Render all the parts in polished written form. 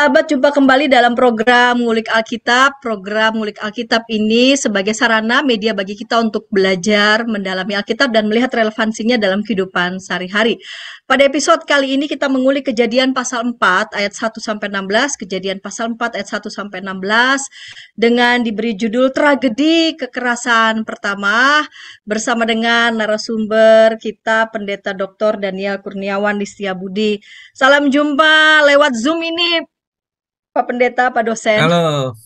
Sahabat, jumpa kembali dalam program Ngulik Alkitab. Program Ngulik Alkitab ini sebagai sarana media bagi kita untuk belajar, mendalami Alkitab, dan melihat relevansinya dalam kehidupan sehari-hari. Pada episode kali ini kita mengulik Kejadian pasal 4 ayat 1-16, Kejadian pasal 4 ayat 1-16, dengan diberi judul Tragedi Kekerasan Pertama, bersama dengan narasumber kita, Pendeta Dr. Daniel Kurniawan Listiabudi. Salam jumpa lewat Zoom ini, Pak Pendeta, Pak dosen. Halo,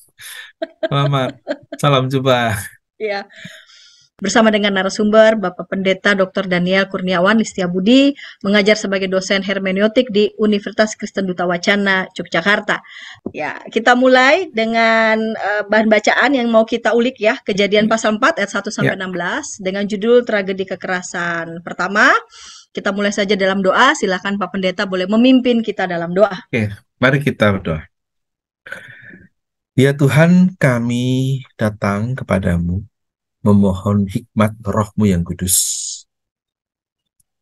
selamat. Salam jumpa. Ya, bersama dengan narasumber Bapak Pendeta Dr. Daniel Kurniawan Listiabudi, mengajar sebagai dosen hermeneutik di Universitas Kristen Duta Wacana, Yogyakarta. Ya, kita mulai dengan bahan bacaan yang mau kita ulik ya, Kejadian pasal 4 ayat 1 sampai Ya, 16 dengan judul Tragedi Kekerasan Pertama. Kita mulai saja dalam doa. Silakan Pak Pendeta boleh memimpin kita dalam doa. oke. Mari kita berdoa. Ya Tuhan, kami datang kepadamu, memohon hikmat roh-Mu yang kudus.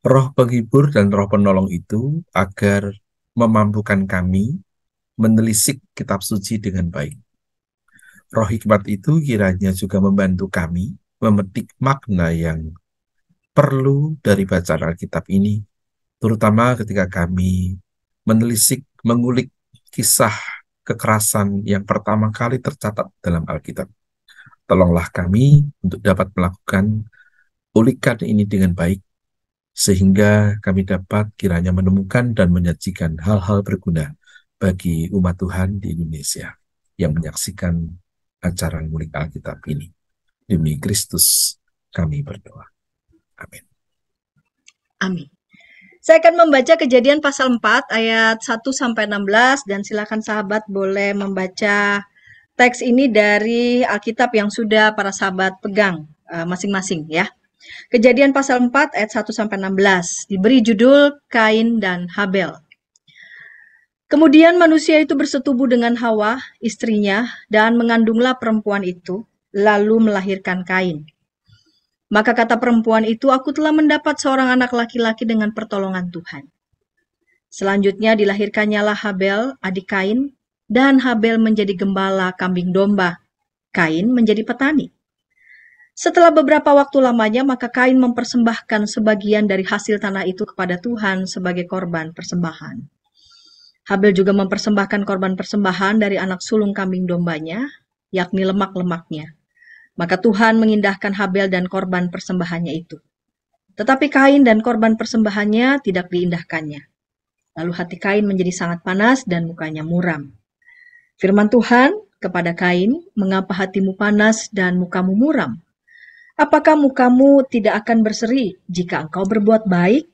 Roh penghibur dan roh penolong itu agar memampukan kami menelisik kitab suci dengan baik. Roh hikmat itu kiranya juga membantu kami memetik makna yang perlu dari bacaan Alkitab ini, terutama ketika kami menelisik, mengulik kisah kekerasan yang pertama kali tercatat dalam Alkitab. Tolonglah kami untuk dapat melakukan ulikan ini dengan baik, sehingga kami dapat kiranya menemukan dan menyajikan hal-hal berguna bagi umat Tuhan di Indonesia yang menyaksikan acara ngulik Alkitab ini. Demi Kristus kami berdoa. Amin. Amin. Saya akan membaca Kejadian pasal 4 ayat 1-16 dan silakan sahabat boleh membaca teks ini dari Alkitab yang sudah para sahabat pegang masing-masing ya. Kejadian pasal 4 ayat 1-16 diberi judul Kain dan Habel. Kemudian manusia itu bersetubuh dengan Hawa, istrinya, dan mengandunglah perempuan itu, lalu melahirkan Kain. Maka kata perempuan itu, aku telah mendapat seorang anak laki-laki dengan pertolongan Tuhan. Selanjutnya dilahirkannya Habel, adik Kain, dan Habel menjadi gembala kambing domba. Kain menjadi petani. Setelah beberapa waktu lamanya, maka Kain mempersembahkan sebagian dari hasil tanah itu kepada Tuhan sebagai korban persembahan. Habel juga mempersembahkan korban persembahan dari anak sulung kambing dombanya, yakni lemak-lemaknya. Maka Tuhan mengindahkan Habel dan korban persembahannya itu. Tetapi Kain dan korban persembahannya tidak diindahkannya. Lalu hati Kain menjadi sangat panas dan mukanya muram. Firman Tuhan kepada Kain, mengapa hatimu panas dan mukamu muram? Apakah mukamu tidak akan berseri jika engkau berbuat baik?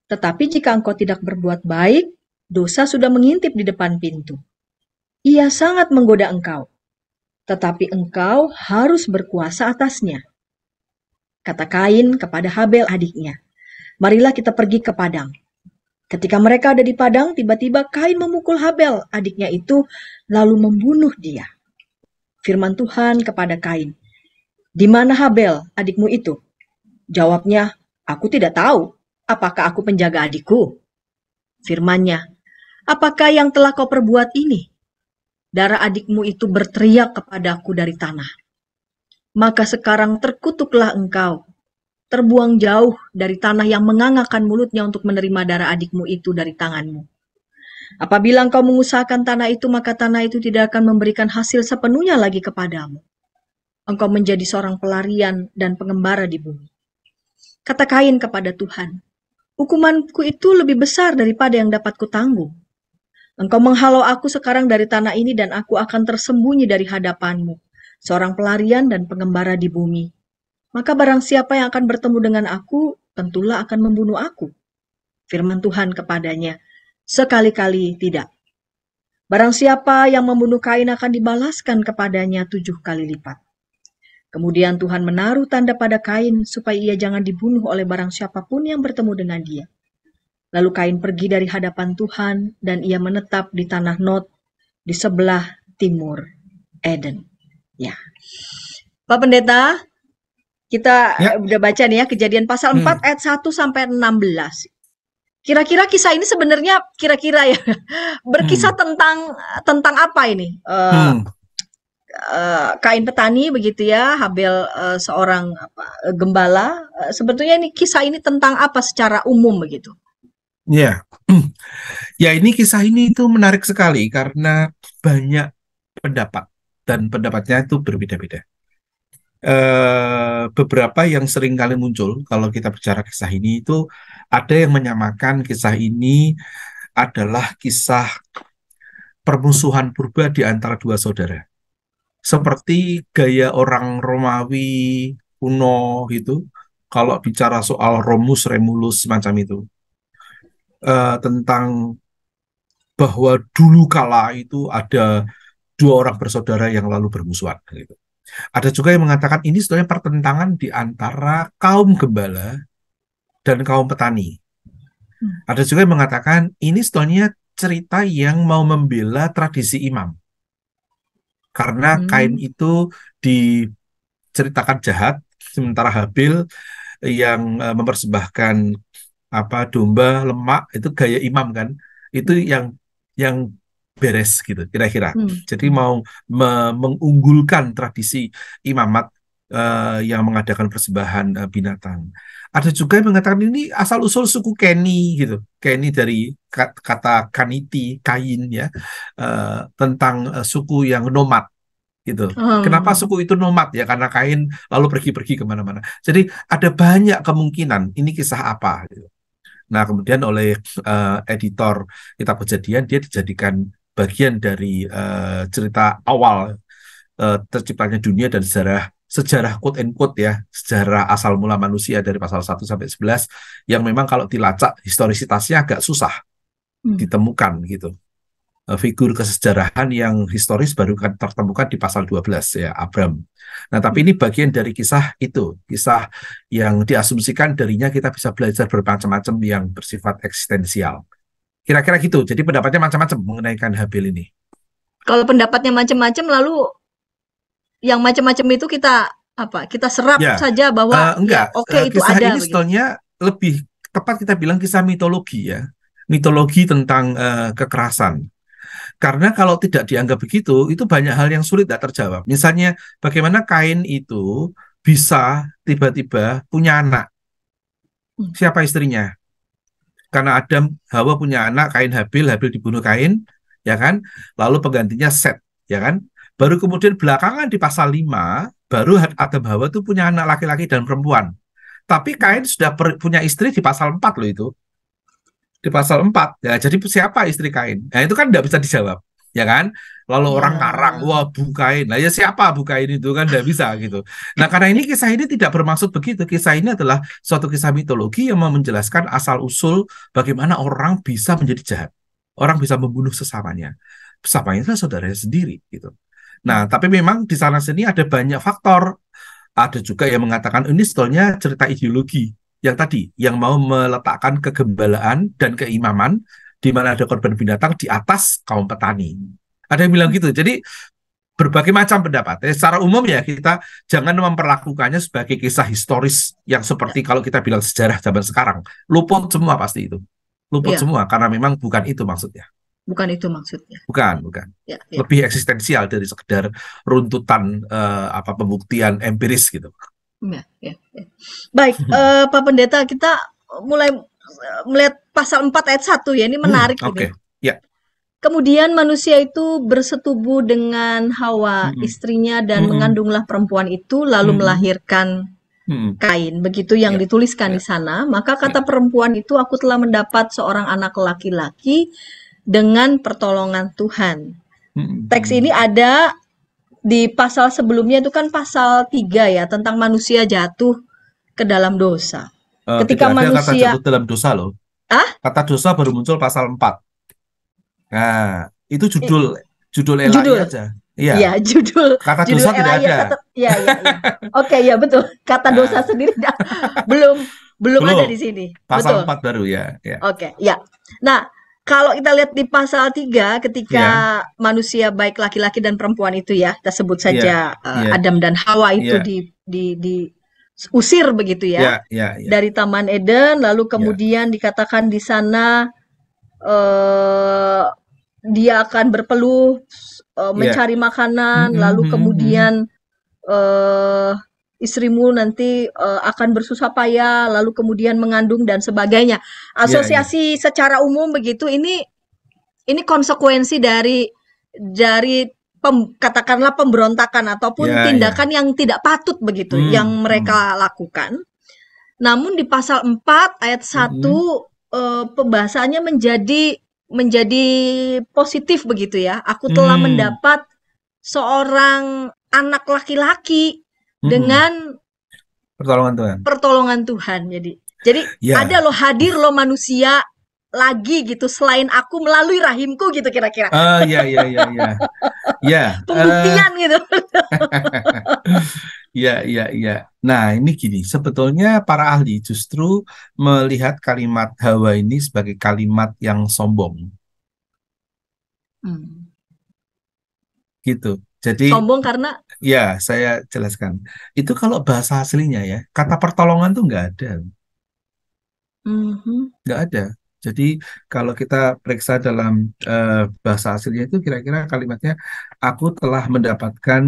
Tetapi jika engkau tidak berbuat baik, dosa sudah mengintip di depan pintu. Ia sangat menggoda engkau, tetapi engkau harus berkuasa atasnya. Kata Kain kepada Habel adiknya, marilah kita pergi ke padang. Ketika mereka ada di padang, tiba-tiba Kain memukul Habel adiknya itu, lalu membunuh dia. Firman Tuhan kepada Kain, di mana Habel adikmu itu? Jawabnya, aku tidak tahu. Apakah aku penjaga adikku? Firman-Nya, apakah yang telah kau perbuat ini? Darah adikmu itu berteriak kepadaku dari tanah. Maka sekarang terkutuklah engkau, terbuang jauh dari tanah yang mengangakkan mulutnya untuk menerima darah adikmu itu dari tanganmu. Apabila engkau mengusahakan tanah itu, maka tanah itu tidak akan memberikan hasil sepenuhnya lagi kepadamu. Engkau menjadi seorang pelarian dan pengembara di bumi. Kata Kain kepada Tuhan, hukumanku itu lebih besar daripada yang dapat kutanggung. Engkau menghalau aku sekarang dari tanah ini dan aku akan tersembunyi dari hadapanmu, seorang pelarian dan pengembara di bumi. Maka barang siapa yang akan bertemu dengan aku, tentulah akan membunuh aku. Firman Tuhan kepadanya, sekali-kali tidak. Barang siapa yang membunuh Kain akan dibalaskan kepadanya 7 kali lipat. Kemudian Tuhan menaruh tanda pada Kain supaya ia jangan dibunuh oleh barang siapapun yang bertemu dengan dia. Lalu Kain pergi dari hadapan Tuhan dan ia menetap di tanah Nod di sebelah timur Eden. Ya. Pak Pendeta, kita Ya, udah baca nih ya Kejadian pasal 4 ayat 1-16. Kira-kira kisah ini sebenarnya kira-kira ya berkisah Hmm. tentang apa ini? Hmm. Kain petani begitu ya, Habel seorang gembala. Sebetulnya ini kisah ini tentang apa secara umum begitu? Ya. Ya, ini kisah ini itu menarik sekali karena banyak pendapat dan pendapatnya itu berbeda-beda. Beberapa yang sering kali muncul kalau kita bicara kisah ini itu ada yang menyamakan kisah ini adalah kisah permusuhan purba di antara dua saudara. Seperti gaya orang Romawi kuno gitu, kalau bicara soal Romus Remulus semacam itu, tentang bahwa dulu kala itu ada dua orang bersaudara yang lalu bermusuhan gitu. Ada juga yang mengatakan ini sebenarnya pertentangan di antara kaum gembala dan kaum petani. Hmm. Ada juga yang mengatakan ini sebenarnya cerita yang mau membela tradisi imam. Karena Kain Hmm. itu diceritakan jahat, sementara Habil yang mempersembahkan domba lemak itu gaya imam kan, itu Hmm. yang beres gitu kira-kira. Hmm. Jadi Hmm. mau mengunggulkan tradisi imamat yang mengadakan persembahan binatang. Ada juga yang mengatakan ini asal usul suku Keni gitu. Keni dari kata kaniti, kain ya, tentang suku yang nomad gitu. Kenapa Hmm. suku itu nomad ya? Karena Kain lalu pergi-pergi kemana-mana. Jadi ada banyak kemungkinan ini kisah apa gitu. Nah, kemudian oleh editor Kitab Kejadian dia dijadikan bagian dari cerita awal terciptanya dunia dan sejarah sejarah quote and quote ya, sejarah asal mula manusia dari pasal 1 sampai 11 yang memang kalau dilacak historisitasnya agak susah Hmm. ditemukan gitu. Figur kesejarahan yang historis baru kan tertemukan di pasal 12 ya, Abram. Nah, tapi Hmm. ini bagian dari kisah itu, kisah yang diasumsikan darinya kita bisa belajar bermacam-macam yang bersifat eksistensial. Kira-kira gitu. Jadi pendapatnya macam-macam mengenai Kain Habil ini. Kalau pendapatnya macam-macam, lalu yang macam-macam itu kita apa? Kita serap Ya, saja bahwa ya enggak. oke itu Kisah ada ini begitu. sebetulnya lebih tepat kita bilang kisah mitologi ya. Mitologi tentang kekerasan. Karena kalau tidak dianggap begitu, itu banyak hal yang sulit tidak terjawab. Misalnya, bagaimana Kain itu bisa tiba-tiba punya anak? Hmm. Siapa istrinya? Karena Adam, Hawa punya anak, Kain Habil, Habil dibunuh Kain, ya kan? Lalu penggantinya Set, ya kan? Baru kemudian belakangan di pasal 5, baru Adam Hawa itu punya anak laki-laki dan perempuan. Tapi Kain sudah punya istri di pasal 4 loh itu. Di pasal 4 ya, jadi siapa istri Kain? Nah itu kan tidak bisa dijawab, ya kan? Lalu orang ngarang, Ya. wah Bu Kain, nah ya siapa Bu Kain itu kan tidak bisa gitu. Nah karena ini kisah ini tidak bermaksud begitu, kisah ini adalah suatu kisah mitologi yang mau menjelaskan asal usul bagaimana orang bisa menjadi jahat, orang bisa membunuh sesamanya, sesamanya adalah saudaranya sendiri gitu. Hmm. Nah tapi memang di sana sini ada banyak faktor, ada juga yang mengatakan ini sebetulnya cerita ideologi yang tadi, yang mau meletakkan kegembalaan dan keimaman di mana ada korban binatang di atas kaum petani. Ada yang bilang gitu. Jadi berbagai macam pendapat. Secara umum ya kita jangan memperlakukannya sebagai kisah historis yang Ya. seperti kalau kita bilang sejarah zaman sekarang. Luput semua pasti itu. Luput Ya. semua karena memang bukan itu maksudnya. Bukan itu maksudnya. Bukan, bukan. Ya. Ya. Lebih eksistensial dari sekedar runtutan pembuktian empiris gitu. Ya. Ya. Ya. Baik, Pak Pendeta, kita mulai melihat pasal 4 ayat 1 ya. Ini menarik Oke. ini. Ya. Kemudian manusia itu bersetubuh dengan Hawa, Mm-mm. istrinya, dan Mm-mm. mengandunglah perempuan itu, lalu Mm-mm. melahirkan Mm-mm. Kain. Begitu yang Ya, dituliskan di ya, sana. Maka ya. kata perempuan itu, aku telah mendapat seorang anak laki-laki dengan pertolongan Tuhan. Teks ini Mm-mm. ada di pasal sebelumnya, itu kan pasal 3 ya, tentang manusia jatuh ke dalam dosa. Ketika Tidak ada kata manusia, jatuh dalam dosa loh. ah, Kata dosa baru muncul pasal 4. Nah, itu judul judul LAI judul, aja. Iya, ya judul kata judul dosa tidak LAI ya, ada. kata ya ya ya. Oke ya betul. Kata dosa Nah, sendiri belum belum ada belum. di sini. Pasal Betul. 4 baru ya, ya. Oke, ya. Nah, kalau kita lihat di pasal 3 ketika Ya, manusia baik laki-laki dan perempuan itu ya, kita sebut ya, saja ya, Adam dan Hawa itu ya. di usir begitu ya Ya, ya, ya, dari Taman Eden, lalu ya, kemudian dikatakan di sana eh, dia akan berpeluh ya. mencari makanan, Mm-mm, lalu mm-mm. kemudian eh, istrimu nanti akan bersusah payah, lalu kemudian mengandung dan sebagainya. Ya, ya, Asosiasi secara umum begitu ini konsekuensi dari katakanlah pemberontakan ataupun ya, ya. tindakan yang tidak patut begitu yang Hmm, hmm, mereka lakukan. Namun di pasal 4 ayat mm-mm, 1 pembahasannya menjadi positif begitu ya. Aku telah hmm, mendapat seorang anak laki-laki mm-mm. dengan Pertolongan Tuhan. pertolongan Tuhan. Jadi ada Ya, loh, hadir loh manusia lagi gitu selain aku melalui rahimku gitu kira-kira. ya, ya, ya, ya, ya. Pembuktian gitu. Ya, ya, ya. Nah, ini gini, sebetulnya para ahli justru melihat kalimat Hawa ini sebagai kalimat yang sombong, Hmm. gitu. Jadi, Sombong karena ya, saya jelaskan. Itu kalau bahasa aslinya ya, kata pertolongan tuh mhm, nggak ada. Jadi, kalau kita periksa dalam bahasa aslinya itu kira-kira kalimatnya, aku telah mendapatkan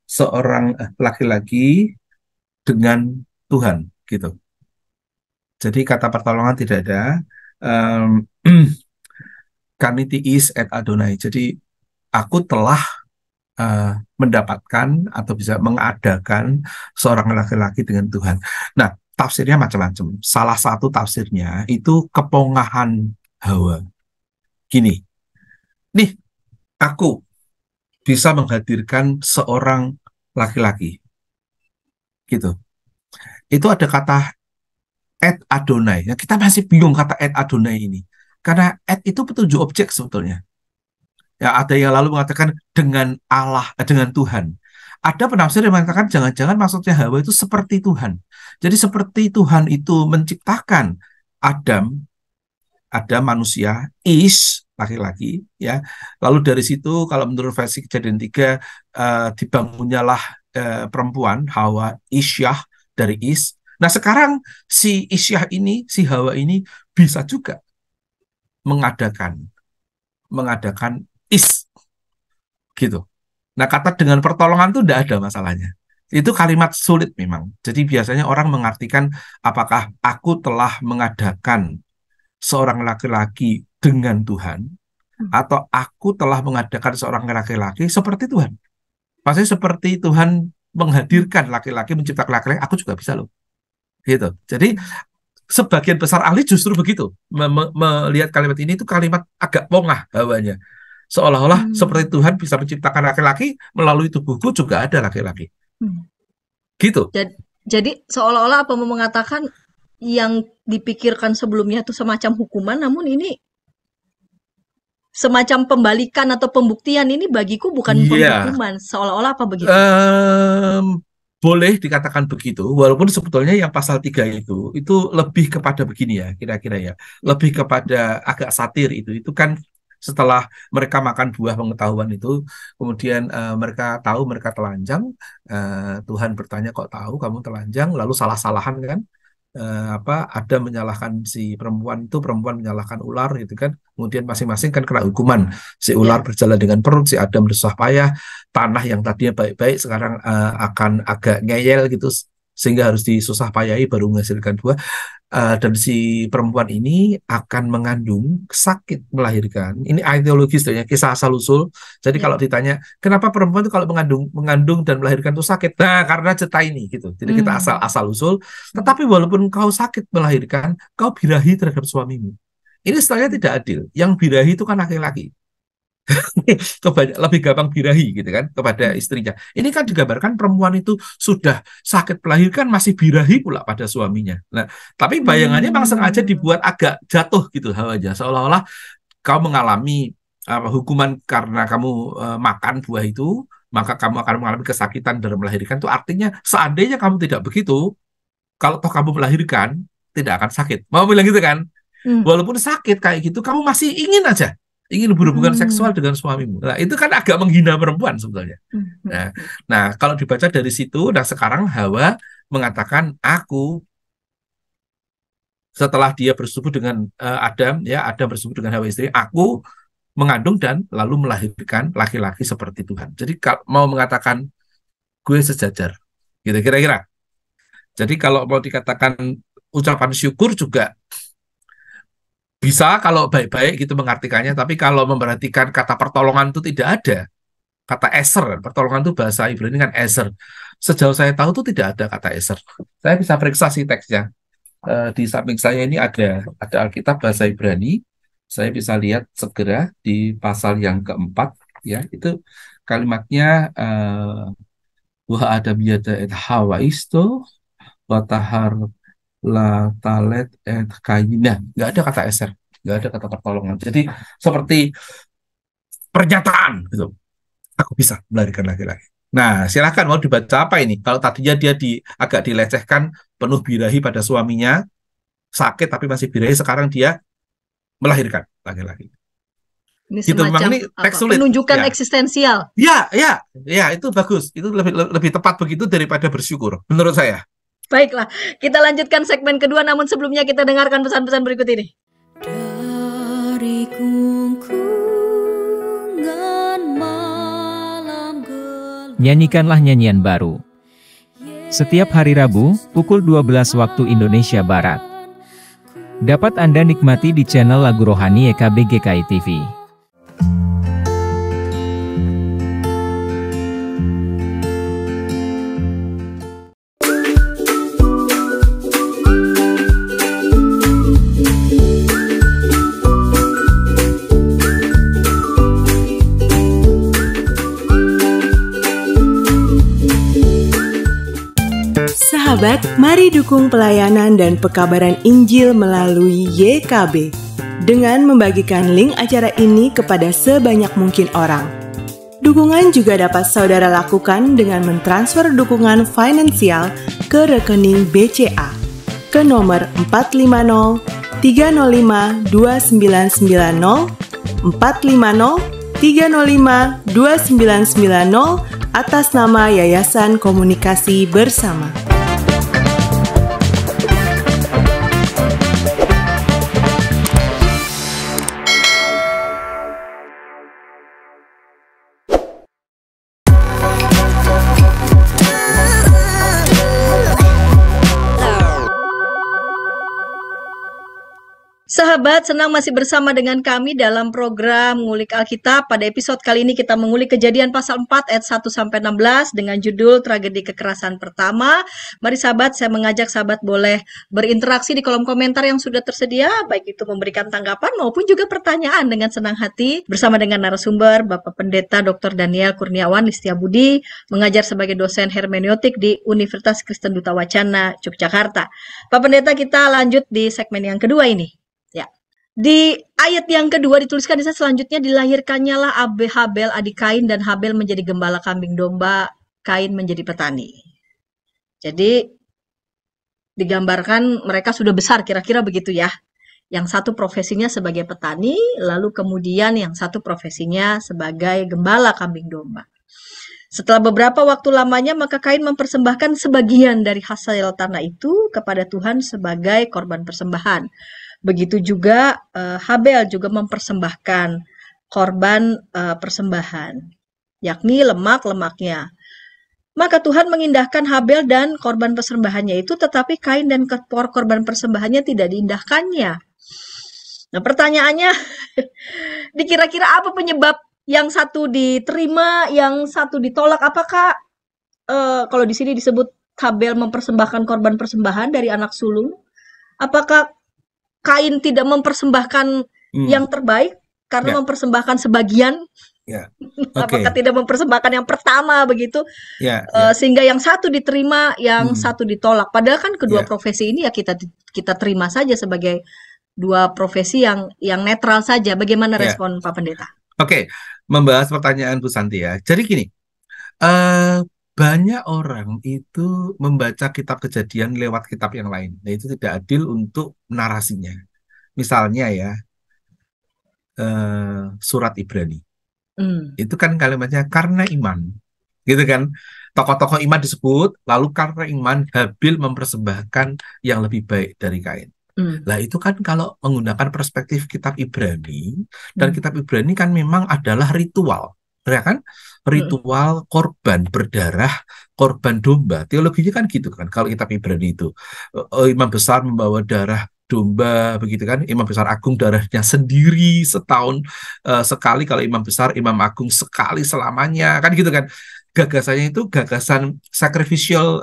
seorang laki-laki dengan Tuhan, gitu. Jadi kata pertolongan tidak ada. Um, Kaniti is et Adonai. Jadi aku telah uh, mendapatkan atau bisa mengadakan seorang laki-laki dengan Tuhan. Nah, tafsirnya macam-macam. Salah satu tafsirnya itu kepongahan Hawa. Gini, nih aku bisa menghadirkan seorang laki-laki, gitu. Itu ada kata et Adonai. Nah, kita masih bingung kata et Adonai ini. Karena et itu petunjuk objek sebetulnya. Ya, ada yang lalu mengatakan dengan Allah, dengan Tuhan. Ada penafsir yang mengatakan jangan-jangan maksudnya Hawa itu seperti Tuhan. Jadi seperti Tuhan itu menciptakan Adam, ada manusia, laki-laki, ya. Lalu dari situ kalau menurut versi Kejadian 3 dibangunnyalah perempuan Hawa, Isyah dari Nah, sekarang si Isyah ini, si Hawa ini bisa juga mengadakan mengadakan is, gitu. Nah, kata dengan pertolongan itu tidak ada masalahnya. Itu kalimat sulit memang. Jadi biasanya orang mengartikan apakah aku telah mengadakan seorang laki-laki dengan Tuhan atau aku telah mengadakan seorang laki-laki seperti Tuhan. Maksudnya seperti Tuhan menghadirkan laki-laki, menciptakan laki-laki, aku juga bisa loh. Gitu. Jadi sebagian besar ahli justru begitu melihat kalimat ini itu kalimat agak pongah hawanya. Seolah-olah seperti hmm, Tuhan bisa menciptakan laki-laki melalui tubuhku juga ada laki-laki. hmm. Gitu. Jadi seolah-olah apa mau mengatakan yang dipikirkan sebelumnya itu semacam hukuman, namun ini semacam pembalikan atau pembuktian ini bagiku bukan Iya, penghukuman, seolah-olah apa begitu? em, boleh dikatakan begitu, walaupun sebetulnya yang pasal 3 itu lebih kepada begini ya, kira-kira ya. Ya. Lebih kepada agak satir itu. Itu kan setelah mereka makan buah pengetahuan itu, kemudian mereka tahu mereka telanjang, Tuhan bertanya kok tahu kamu telanjang, lalu salah-salahan kan. Ada menyalahkan si perempuan itu, perempuan menyalahkan ular gitu kan, kemudian masing-masing kan kena hukuman. Si ular Ya. berjalan dengan perut, si Adam bersusah payah, tanah yang tadinya baik-baik sekarang akan agak ngeyel gitu, sehingga harus disusah payahi baru menghasilkan buah. Dan si perempuan ini akan mengandung, sakit melahirkan. Ini ideologis tuh ya, kisah asal usul. Jadi Ya. kalau ditanya kenapa perempuan itu kalau mengandung mengandung dan melahirkan itu sakit, nah karena cerita ini gitu. Jadi kita asal Hmm. asal usul. Tetapi walaupun kau sakit melahirkan, kau birahi terhadap suamimu. Ini sebenarnya tidak adil. Yang birahi itu kan laki-laki. Lebih gampang birahi gitu kan kepada Hmm. istrinya. Ini kan digambarkan perempuan itu sudah sakit melahirkan masih birahi pula pada suaminya. Nah, tapi bayangannya memang sengaja Hmm. dibuat agak jatuh gitu hawanya, seolah-olah kau mengalami hukuman karena kamu makan buah itu, maka kamu akan mengalami kesakitan dalam melahirkan. Itu artinya seandainya kamu tidak begitu, kalau toh kamu melahirkan tidak akan sakit. Mau bilang gitu kan? Hmm. Walaupun sakit kayak gitu, kamu masih ingin aja. ingin berhubungan seksual Hmm. dengan suamimu. Nah, itu kan agak menghina perempuan sebetulnya. Hmm. Hmm. Nah, nah kalau dibaca dari situ, nah sekarang Hawa mengatakan aku setelah dia bersetubuh dengan Adam, ya Adam bersetubuh dengan Hawa istri, aku mengandung dan lalu melahirkan laki-laki seperti Tuhan. Jadi kalau mau mengatakan gue sejajar, gitu kira-kira. Jadi kalau mau dikatakan ucapan syukur juga bisa kalau baik-baik gitu mengartikannya, tapi kalau memperhatikan kata pertolongan itu tidak ada. Kata eser, pertolongan itu bahasa Ibrani kan eser. Sejauh saya tahu itu tidak ada kata eser. Saya bisa periksa sih teksnya. Di samping saya ini ada Alkitab bahasa Ibrani. Saya bisa lihat segera di pasal yang keempat, ya itu kalimatnya wa adam yada et hawa isto wa tahar la talet et kayina. Nggak ada kata eser, nggak ada kata pertolongan. Jadi seperti pernyataan gitu. Aku bisa melahirkan laki-laki. Nah, silakan mau dibaca apa ini? Kalau tadinya dia agak dilecehkan, penuh birahi pada suaminya, sakit tapi masih birahi, sekarang dia melahirkan laki-laki. Ini Gitu, memang semacam ini teks apa? sulit. Penunjukan Ya, eksistensial. ya, ya, ya, itu bagus. Itu lebih tepat begitu daripada bersyukur, menurut saya. Baiklah, kita lanjutkan segmen kedua, namun sebelumnya kita dengarkan pesan-pesan berikut ini. Dari gungkungan malam gelap. Nyanyikanlah nyanyian baru. Setiap hari Rabu, pukul 12 waktu Indonesia Barat. Dapat Anda nikmati di channel Lagu Rohani YKB GKI TV. Sahabat, mari dukung pelayanan dan pekabaran Injil melalui YKB dengan membagikan link acara ini kepada sebanyak mungkin orang. Dukungan juga dapat saudara lakukan dengan mentransfer dukungan finansial ke rekening BCA ke nomor 450 305 2990 450 305 2990 atas nama Yayasan Komunikasi Bersama. Sahabat, senang masih bersama dengan kami dalam program Ngulik Alkitab. Pada episode kali ini kita mengulik Kejadian pasal 4 ayat 1-16 dengan judul Tragedi Kekerasan Pertama. Mari sahabat, saya mengajak sahabat boleh berinteraksi di kolom komentar yang sudah tersedia, baik itu memberikan tanggapan maupun juga pertanyaan dengan senang hati bersama dengan narasumber Bapak Pendeta Dr. Daniel Kurniawan Listiabudi, mengajar sebagai dosen hermeneutik di Universitas Kristen Duta Wacana, Yogyakarta. Pak Pendeta, kita lanjut di segmen yang kedua ini. Di ayat yang kedua dituliskan di selanjutnya, dilahirkannya lah Habel adik Kain, dan Habel menjadi gembala kambing domba, Kain menjadi petani. Jadi digambarkan mereka sudah besar, kira-kira begitu ya. Yang satu profesinya sebagai petani, lalu kemudian yang satu profesinya sebagai gembala kambing domba. Setelah beberapa waktu lamanya, maka Kain mempersembahkan sebagian dari hasil tanah itu kepada Tuhan sebagai korban persembahan. Begitu juga Habel juga mempersembahkan korban persembahan, yakni lemak-lemaknya. Maka Tuhan mengindahkan Habel dan korban persembahannya itu, tetapi Kain dan korban persembahannya tidak diindahkannya. Nah, pertanyaannya, dikira-kira apa penyebab yang satu diterima, yang satu ditolak? Apakah kalau di sini disebut Habel mempersembahkan korban persembahan dari anak sulung, apakah Kain tidak mempersembahkan yang terbaik karena mempersembahkan sebagian? Apakah tidak mempersembahkan yang pertama begitu? Sehingga yang satu diterima, yang satu ditolak. Padahal kan kedua profesi ini ya kita terima saja sebagai dua profesi yang netral saja. Bagaimana respon Pak Pendeta? Oke, membahas pertanyaan Bu Santi ya. Jadi gini, banyak orang itu membaca kitab Kejadian lewat kitab yang lain. Nah, itu tidak adil untuk narasinya. Misalnya ya, surat Ibrani. Hmm. Itu kan kalimatnya karena iman, gitu kan? Tokoh-tokoh iman disebut, lalu karena iman Habil mempersembahkan yang lebih baik dari Kain. Hmm. Lah itu kan kalau menggunakan perspektif kitab Ibrani, dan Hmm. kitab Ibrani kan memang adalah ritual, ya kan? Ritual korban berdarah, korban domba. Teologinya kan gitu kan. Kalau kitab Ibrani itu imam besar membawa darah domba, begitu kan? Imam besar agung darahnya sendiri setahun sekali. Kalau imam besar, imam agung sekali selamanya, kan gitu kan? Gagasannya itu gagasan sacrificial,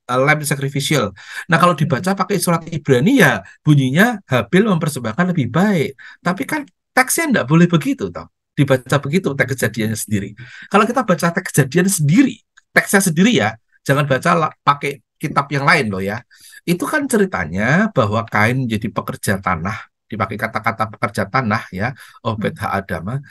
lamb sacrificial. Nah, kalau dibaca pakai surat Ibrani ya bunyinya Habil mempersembahkan lebih baik. Tapi kan teksnya enggak boleh begitu, toh. Dibaca begitu teks kejadiannya sendiri. Kalau kita baca teks kejadian sendiri, teksnya sendiri ya, jangan baca pakai kitab yang lain loh ya. Itu kan ceritanya bahwa Kain menjadi pekerja tanah, dipakai kata-kata pekerja tanah ya, Obed ha-Adama.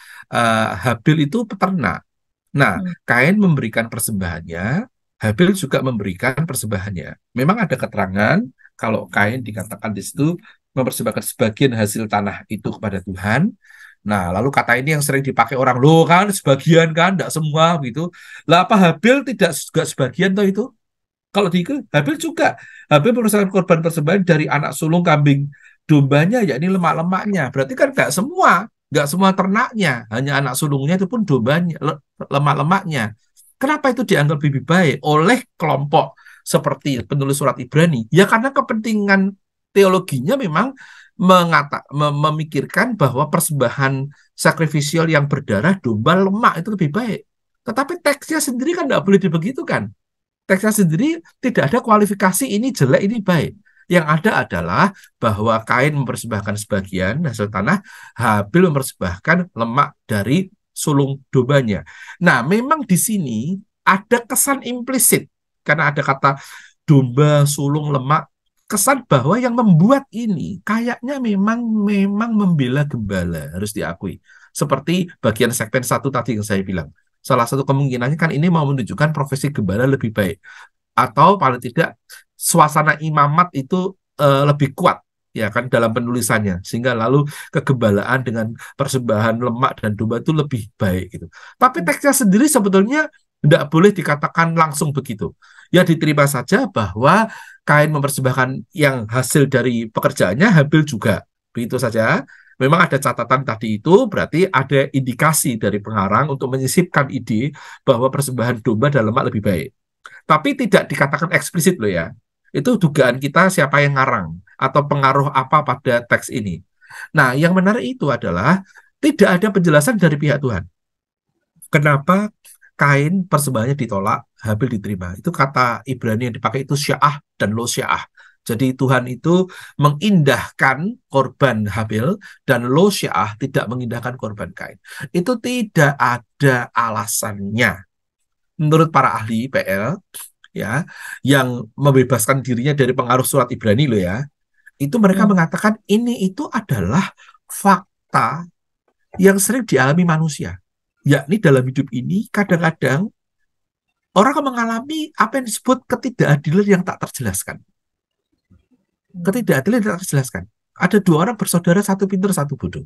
Habil itu peternak. Nah, Kain memberikan persembahannya, Habil juga memberikan persembahannya. Memang ada keterangan kalau Kain dikatakan di situ mempersembahkan sebagian hasil tanah itu kepada Tuhan. Nah, lalu kata ini yang sering dipakai orang, loh kan sebagian kan, tidak semua gitu. Lah apa Habil tidak juga sebagian toh itu? Kalau di Habil juga, Habil mempersembahkan korban persembahan dari anak sulung kambing dombanya, yakni lemak-lemaknya. Berarti kan nggak semua ternaknya, hanya anak sulungnya itu pun dombanya, lemak-lemaknya. Kenapa itu dianggap lebih baik oleh kelompok seperti penulis surat Ibrani? Ya karena kepentingan teologinya memang memikirkan bahwa persembahan sakrifisial yang berdarah domba lemak itu lebih baik. Tetapi teksnya sendiri kan tidak boleh dibegitukan. Teksnya sendiri tidak ada kualifikasi ini jelek, ini baik. Yang ada adalah bahwa Kain mempersembahkan sebagian hasil tanah, Habil mempersembahkan lemak dari sulung dombanya. Nah, memang di sini ada kesan implisit karena ada kata domba, sulung, lemak, kesan bahwa yang membuat ini kayaknya memang membela gembala, harus diakui. Seperti bagian segmen 1 tadi yang saya bilang. Salah satu kemungkinannya kan ini mau menunjukkan profesi gembala lebih baik. Atau paling tidak suasana imamat itu lebih kuat ya kan dalam penulisannya, sehingga lalu kegembalaan dengan persembahan lemak dan domba itu lebih baik gitu. Tapi teksnya sendiri sebetulnya tidak boleh dikatakan langsung begitu. Ya diterima saja bahwa Kain mempersembahkan yang hasil dari pekerjaannya, Habil juga. Begitu saja. Memang ada catatan tadi itu, berarti ada indikasi dari pengarang untuk menyisipkan ide bahwa persembahan domba dan lemak lebih baik. Tapi tidak dikatakan eksplisit loh ya. Itu dugaan kita siapa yang ngarang atau pengaruh apa pada teks ini. Nah, yang menarik itu adalah tidak ada penjelasan dari pihak Tuhan. Kenapa Kain persembahannya ditolak, Habil diterima? Itu kata Ibrani yang dipakai itu sya'ah dan lo sya'ah. Jadi Tuhan itu mengindahkan korban Habil dan lo sya'ah tidak mengindahkan korban Kain. Itu tidak ada alasannya. Menurut para ahli PL ya, yang membebaskan dirinya dari pengaruh surat Ibrani loh ya, itu mereka mengatakan ini itu adalah fakta yang sering dialami manusia. Yakni dalam hidup ini kadang-kadang orang akan mengalami apa yang disebut ketidakadilan yang tak terjelaskan. Ketidakadilan yang tak terjelaskan. Ada dua orang bersaudara, satu pintar, satu bodoh.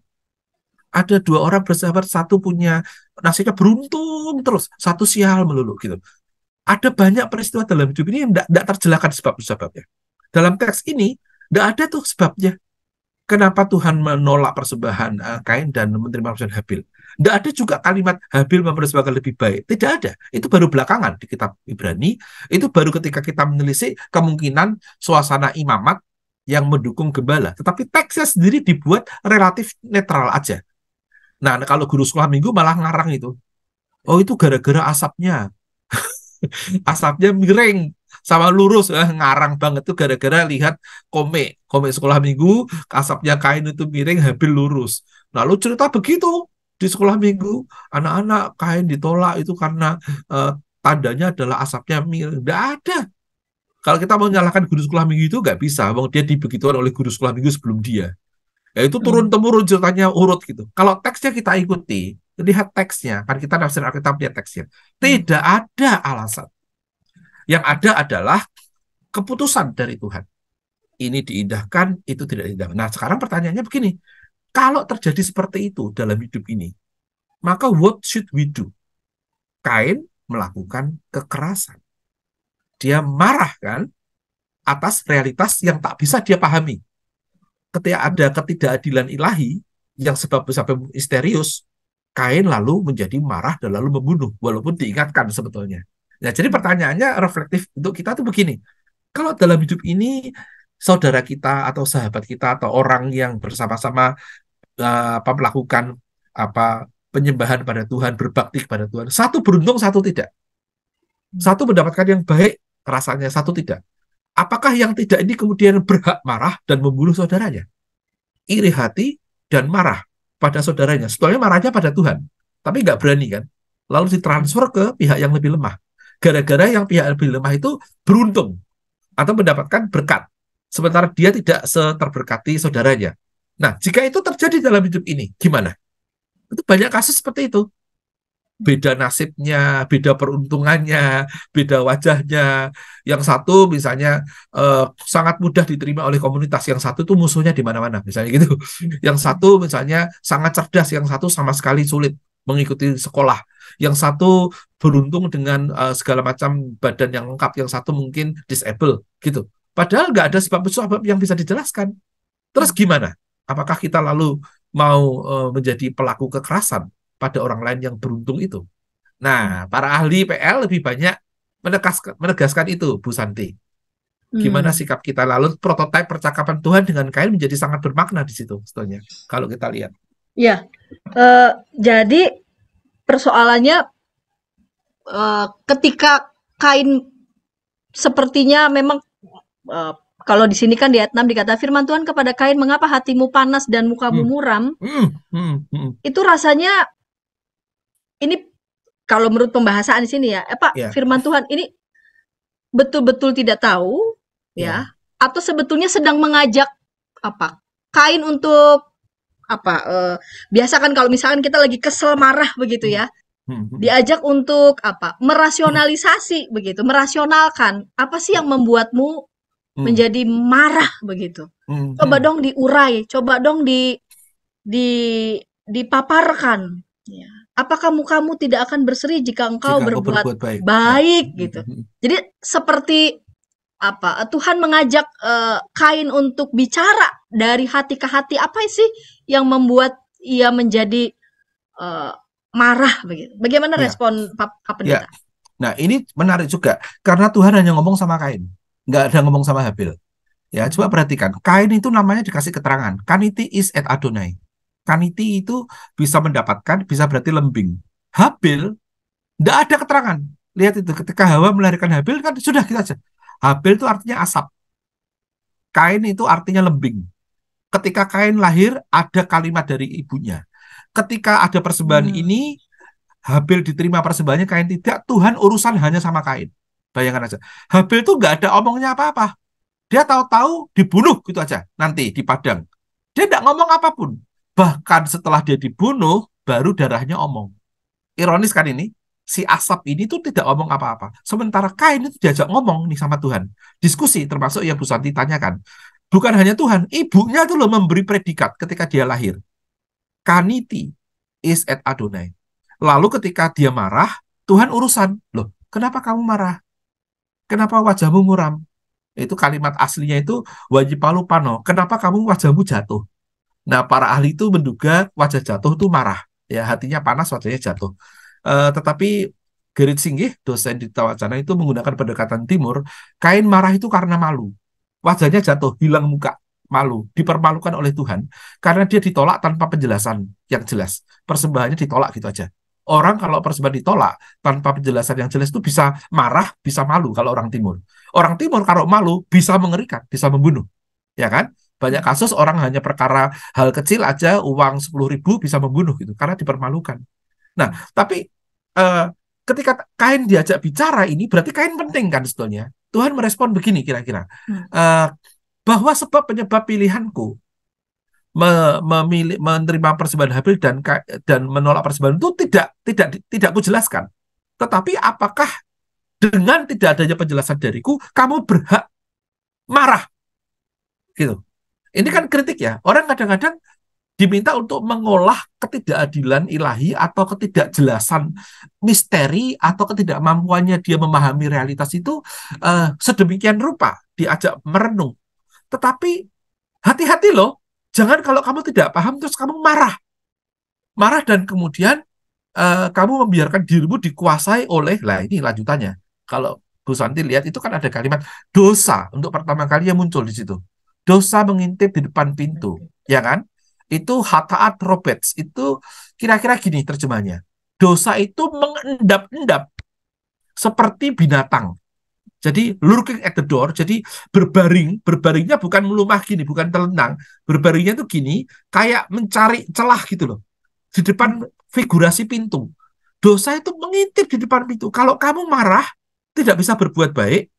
Ada dua orang bersahabat, satu punya nasibnya beruntung terus, satu sial melulu gitu. Ada banyak peristiwa dalam hidup ini yang tidak terjelaskan sebab-sebabnya. Dalam teks ini tidak ada tuh sebabnya. Kenapa Tuhan menolak persembahan Kain dan menerima persembahan Habil? Tidak ada juga kalimat Habil mempersembahkan lebih baik. Tidak ada. Itu baru belakangan di kitab Ibrani. Itu baru ketika kita menelisik kemungkinan suasana imamat yang mendukung gembala. Tetapi teksnya sendiri dibuat relatif netral aja. Nah, kalau guru sekolah minggu malah ngarang itu. Oh, itu gara-gara asapnya. Asapnya miring sama lurus, ngarang banget tuh gara-gara lihat komik sekolah minggu, asapnya Kain itu miring, Habil lurus. Lalu cerita begitu di sekolah minggu, anak-anak Kain ditolak itu karena tandanya adalah asapnya miring. Nggak ada. Kalau kita mau menyalahkan guru sekolah minggu itu nggak bisa, bang, dia dibegituan oleh guru sekolah minggu sebelum dia. Ya itu turun-temurun ceritanya urut gitu. Kalau teksnya kita ikuti, lihat teksnya, kan kita nafsir Alkitab lihat teksnya. Tidak ada alasan. Yang ada adalah keputusan dari Tuhan. Ini diindahkan, itu tidak diindahkan. Nah, sekarang pertanyaannya begini. Kalau terjadi seperti itu dalam hidup ini, maka what should we do? Kain melakukan kekerasan. Dia marah kan atas realitas yang tak bisa dia pahami. Ketika ada ketidakadilan ilahi yang sebab sampai misterius, Kain lalu menjadi marah dan lalu membunuh, walaupun diingatkan sebetulnya. Nah, jadi pertanyaannya reflektif untuk kita tuh begini. Kalau dalam hidup ini saudara kita atau sahabat kita atau orang yang bersama-sama melakukan penyembahan pada Tuhan, berbakti kepada Tuhan, satu beruntung, satu tidak. Satu mendapatkan yang baik, rasanya satu tidak. Apakah yang tidak ini kemudian berhak marah dan membunuh saudaranya? Iri hati dan marah pada saudaranya. Sebetulnya marahnya pada Tuhan, tapi nggak berani kan. Lalu ditransfer ke pihak yang lebih lemah. Gara-gara yang pihak yang lebih lemah itu beruntung atau mendapatkan berkat, sementara dia tidak seterberkati saudaranya. Nah, jika itu terjadi dalam hidup ini, gimana? Itu banyak kasus seperti itu. Beda nasibnya, beda peruntungannya, beda wajahnya. Yang satu misalnya sangat mudah diterima oleh komunitas, yang satu tuh musuhnya di mana-mana, misalnya gitu. Yang satu misalnya sangat cerdas, yang satu sama sekali sulit mengikuti sekolah. Yang satu beruntung dengan segala macam badan yang lengkap, yang satu mungkin disable gitu. Padahal nggak ada sebab-sebab yang bisa dijelaskan. Terus gimana? Apakah kita lalu mau menjadi pelaku kekerasan pada orang lain yang beruntung itu? Nah, para ahli PL lebih banyak menegaskan itu, Bu Santi. Gimana sikap kita lalu, prototipe percakapan Tuhan dengan Kain menjadi sangat bermakna di situ, sebetulnya, kalau kita lihat. Ya, jadi persoalannya ketika Kain sepertinya memang kalau di sini kan di ayat 6 dikata firman Tuhan kepada Kain, mengapa hatimu panas dan mukamu muram? Itu rasanya ini kalau menurut pembahasan di sini ya, firman Tuhan ini betul-betul tidak tahu ya, atau sebetulnya sedang mengajak Kain untuk biasa kan kalau misalkan kita lagi kesel marah begitu ya, diajak untuk merasionalisasi begitu, merasionalkan apa sih yang membuatmu menjadi marah begitu. Coba dong diurai, coba dong dipaparkan. Ya. Apakah mukamu tidak akan berseri jika engkau berbuat baik gitu. Jadi seperti Tuhan mengajak Kain untuk bicara dari hati ke hati, apa sih yang membuat ia menjadi marah begitu. Bagaimana respon Pak Pendeta? Nah, ini menarik juga karena Tuhan hanya ngomong sama Kain, nggak ada ngomong sama Habil. Ya, coba perhatikan. Kain itu namanya dikasih keterangan. Kaniti is et Adonai. Kaniti itu bisa mendapatkan, bisa berarti lembing. Habil, nggak ada keterangan. Lihat itu, ketika Hawa melahirkan Habil kan sudah kita aja. Habil itu artinya asap. Kain itu artinya lembing. Ketika Kain lahir, ada kalimat dari ibunya. Ketika ada persembahan ini, Habil diterima persembahannya, Kain tidak. Tuhan urusan hanya sama Kain. Bayangkan aja. Habil itu nggak ada omongnya apa-apa. Dia tahu-tahu dibunuh gitu aja. Nanti di padang. Dia nggak ngomong apapun. Bahkan setelah dia dibunuh, baru darahnya omong. Ironis kan ini? Si asap ini tuh tidak omong apa-apa. Sementara Kain itu diajak ngomong nih sama Tuhan. Diskusi, termasuk yang Bu Santi tanyakan. Bukan hanya Tuhan, ibunya tuh loh memberi predikat ketika dia lahir. Kaniti is et Adonai. Lalu ketika dia marah, Tuhan urusan. Loh, kenapa kamu marah? Kenapa wajahmu muram? Itu kalimat aslinya itu wajipalu pano. Kenapa kamu wajahmu jatuh? Nah, para ahli itu menduga wajah jatuh itu marah. Ya, hatinya panas, wajahnya jatuh. Tetapi Gerrit Singgih, dosen di Tawacana itu menggunakan pendekatan timur. Kain marah itu karena malu. Wajahnya jatuh, hilang muka, malu, dipermalukan oleh Tuhan. Karena dia ditolak tanpa penjelasan yang jelas. Persembahannya ditolak gitu aja. Orang kalau persembahan ditolak tanpa penjelasan yang jelas itu bisa marah, bisa malu kalau orang timur. Orang timur kalau malu bisa mengerikan, bisa membunuh. Ya kan? Banyak kasus orang hanya perkara hal kecil aja, uang 10.000 bisa membunuh gitu, karena dipermalukan. Nah, tapi ketika Kain diajak bicara ini, berarti Kain penting kan sebetulnya. Tuhan merespon begini kira-kira. Bahwa sebab penyebab pilihanku menerima persembahan Habil dan menolak persembahan itu tidak kujelaskan. Tetapi apakah dengan tidak adanya penjelasan dariku, kamu berhak marah? Gitu. Ini kan kritik ya. Orang kadang-kadang diminta untuk mengolah ketidakadilan ilahi atau ketidakjelasan misteri atau ketidakmampuannya dia memahami realitas itu sedemikian rupa, diajak merenung. Tetapi hati-hati loh, jangan kalau kamu tidak paham terus kamu marah dan kemudian kamu membiarkan dirimu dikuasai oleh, lah ini lanjutannya. Kalau Bu Santi lihat itu kan ada kalimat dosa untuk pertama kali yang muncul di situ. Dosa mengintip di depan pintu, ya kan? Itu hataat Roberts, itu kira-kira gini terjemahnya. Dosa itu mengendap-endap seperti binatang. Jadi lurking at the door, jadi berbaringnya bukan melumah gini, bukan telentang. Berbaringnya itu gini, kayak mencari celah gitu loh. Di depan figurasi pintu. Dosa itu mengintip di depan pintu. Kalau kamu marah, tidak bisa berbuat baik,